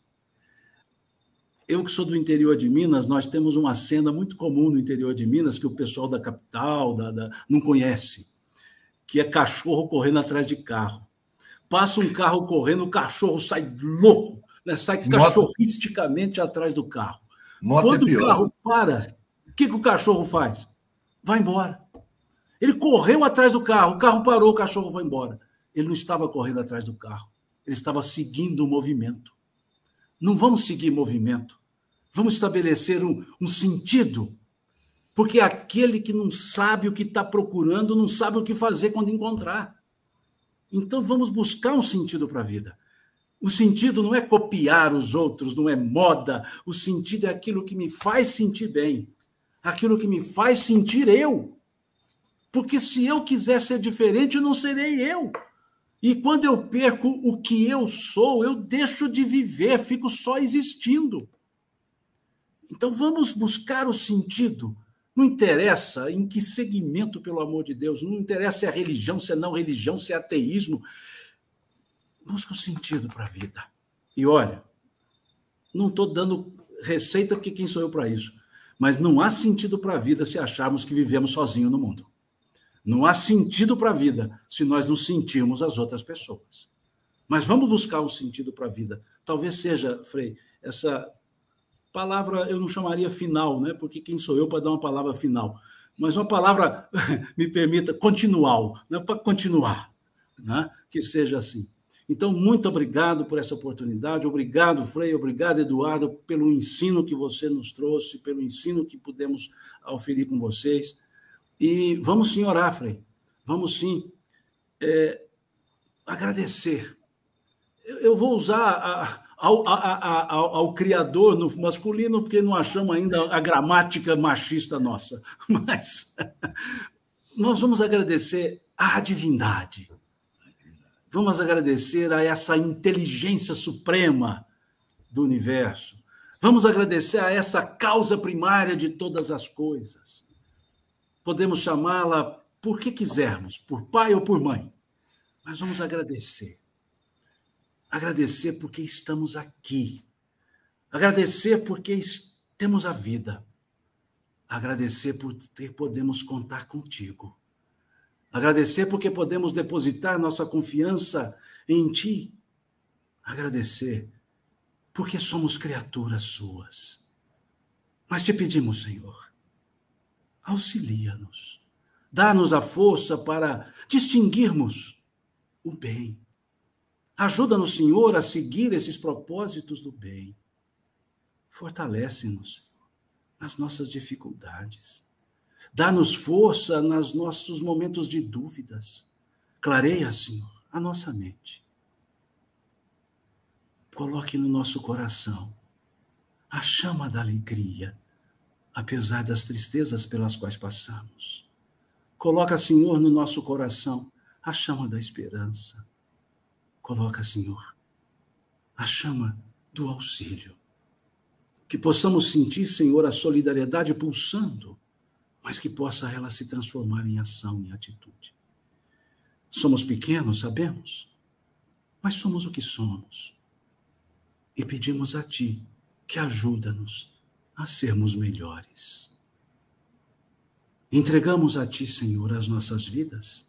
Eu que sou do interior de Minas, nós temos uma cena muito comum no interior de Minas, que o pessoal da capital não conhece, que é cachorro correndo atrás de carro. Passa um carro correndo, o cachorro sai louco, né? Sai cachorristicamente atrás do carro. Quando o carro para, o que o cachorro faz? Vai embora. Ele correu atrás do carro, o carro parou, o cachorro foi embora. Ele não estava correndo atrás do carro, ele estava seguindo o movimento. Não vamos seguir movimento, vamos estabelecer um sentido, porque aquele que não sabe o que está procurando, não sabe o que fazer quando encontrar. Então vamos buscar um sentido para a vida. O sentido não é copiar os outros, não é moda, o sentido é aquilo que me faz sentir bem, aquilo que me faz sentir eu. Porque se eu quiser ser diferente, eu não serei eu. E quando eu perco o que eu sou, eu deixo de viver, fico só existindo. Então vamos buscar o sentido. Não interessa em que segmento, pelo amor de Deus, não interessa se é religião, se é não religião, se é ateísmo. Busca o sentido para a vida. E olha, não estou dando receita, porque quem sou eu para isso? Mas não há sentido para a vida se acharmos que vivemos sozinhos no mundo. Não há sentido para a vida se nós não sentirmos as outras pessoas. Mas vamos buscar um sentido para a vida. Talvez seja, Frei, essa palavra eu não chamaria final, né? Porque quem sou eu para dar uma palavra final? Mas uma palavra, me permita, continual, né? Para continuar, né? Que seja assim. Então, muito obrigado por essa oportunidade, obrigado, Frei, obrigado, Eduardo, pelo ensino que você nos trouxe, pelo ensino que pudemos oferir com vocês. E vamos sim orar, Frei, vamos sim agradecer. Eu vou usar ao Criador no masculino, porque não achamos ainda a gramática machista nossa, mas nós vamos agradecer à divindade. Vamos agradecer a essa inteligência suprema do universo. Vamos agradecer a essa causa primária de todas as coisas. Podemos chamá-la por que quisermos, por pai ou por mãe. Mas vamos agradecer. Agradecer porque estamos aqui. Agradecer porque temos a vida. Agradecer porque podemos contar contigo. Agradecer porque podemos depositar nossa confiança em ti. Agradecer porque somos criaturas suas. Mas te pedimos, Senhor, auxilia-nos. Dá-nos a força para distinguirmos o bem. Ajuda-nos, Senhor, a seguir esses propósitos do bem. Fortalece-nos nas nossas dificuldades. Dá-nos força nos nossos momentos de dúvidas. Clareia, Senhor, a nossa mente. Coloque no nosso coração a chama da alegria, apesar das tristezas pelas quais passamos. Coloca, Senhor, no nosso coração a chama da esperança. Coloca, Senhor, a chama do auxílio. Que possamos sentir, Senhor, a solidariedade pulsando, mas que possa ela se transformar em ação, em atitude. Somos pequenos, sabemos, mas somos o que somos. E pedimos a Ti que ajuda-nos a sermos melhores. Entregamos a Ti, Senhor, as nossas vidas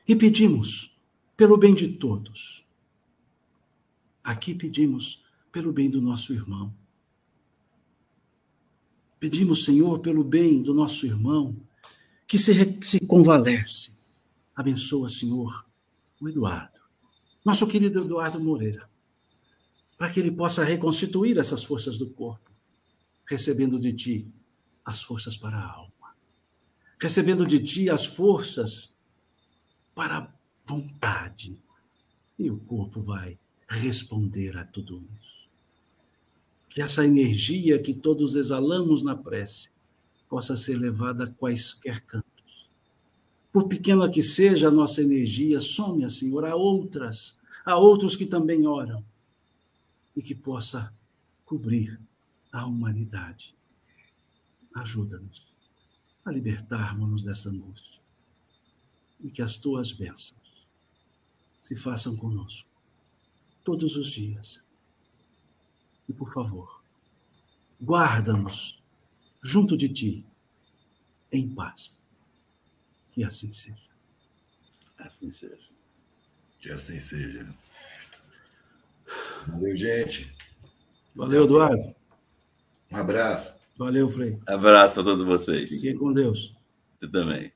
e pedimos pelo bem de todos. Aqui pedimos pelo bem do nosso irmão. Pedimos, Senhor, pelo bem do nosso irmão que se convalesce. Abençoa, Senhor, o Eduardo, nosso querido Eduardo Moreira, para que ele possa reconstituir essas forças do corpo, recebendo de Ti as forças para a alma, recebendo de Ti as forças para a vontade, e o corpo vai responder a tudo isso. Que essa energia que todos exalamos na prece possa ser levada a quaisquer cantos. Por pequena que seja a nossa energia, some, Senhor, a outros que também oram, e que possa cobrir a humanidade. Ajuda-nos a libertarmos-nos dessa angústia e que as Tuas bênçãos se façam conosco todos os dias. E, por favor, guarda-nos junto de Ti, em paz. Que assim seja. Assim seja. Que assim seja. Valeu, gente. Valeu, Eduardo. Um abraço. Valeu, Frei. Abraço para todos vocês. Fiquem com Deus. Você também.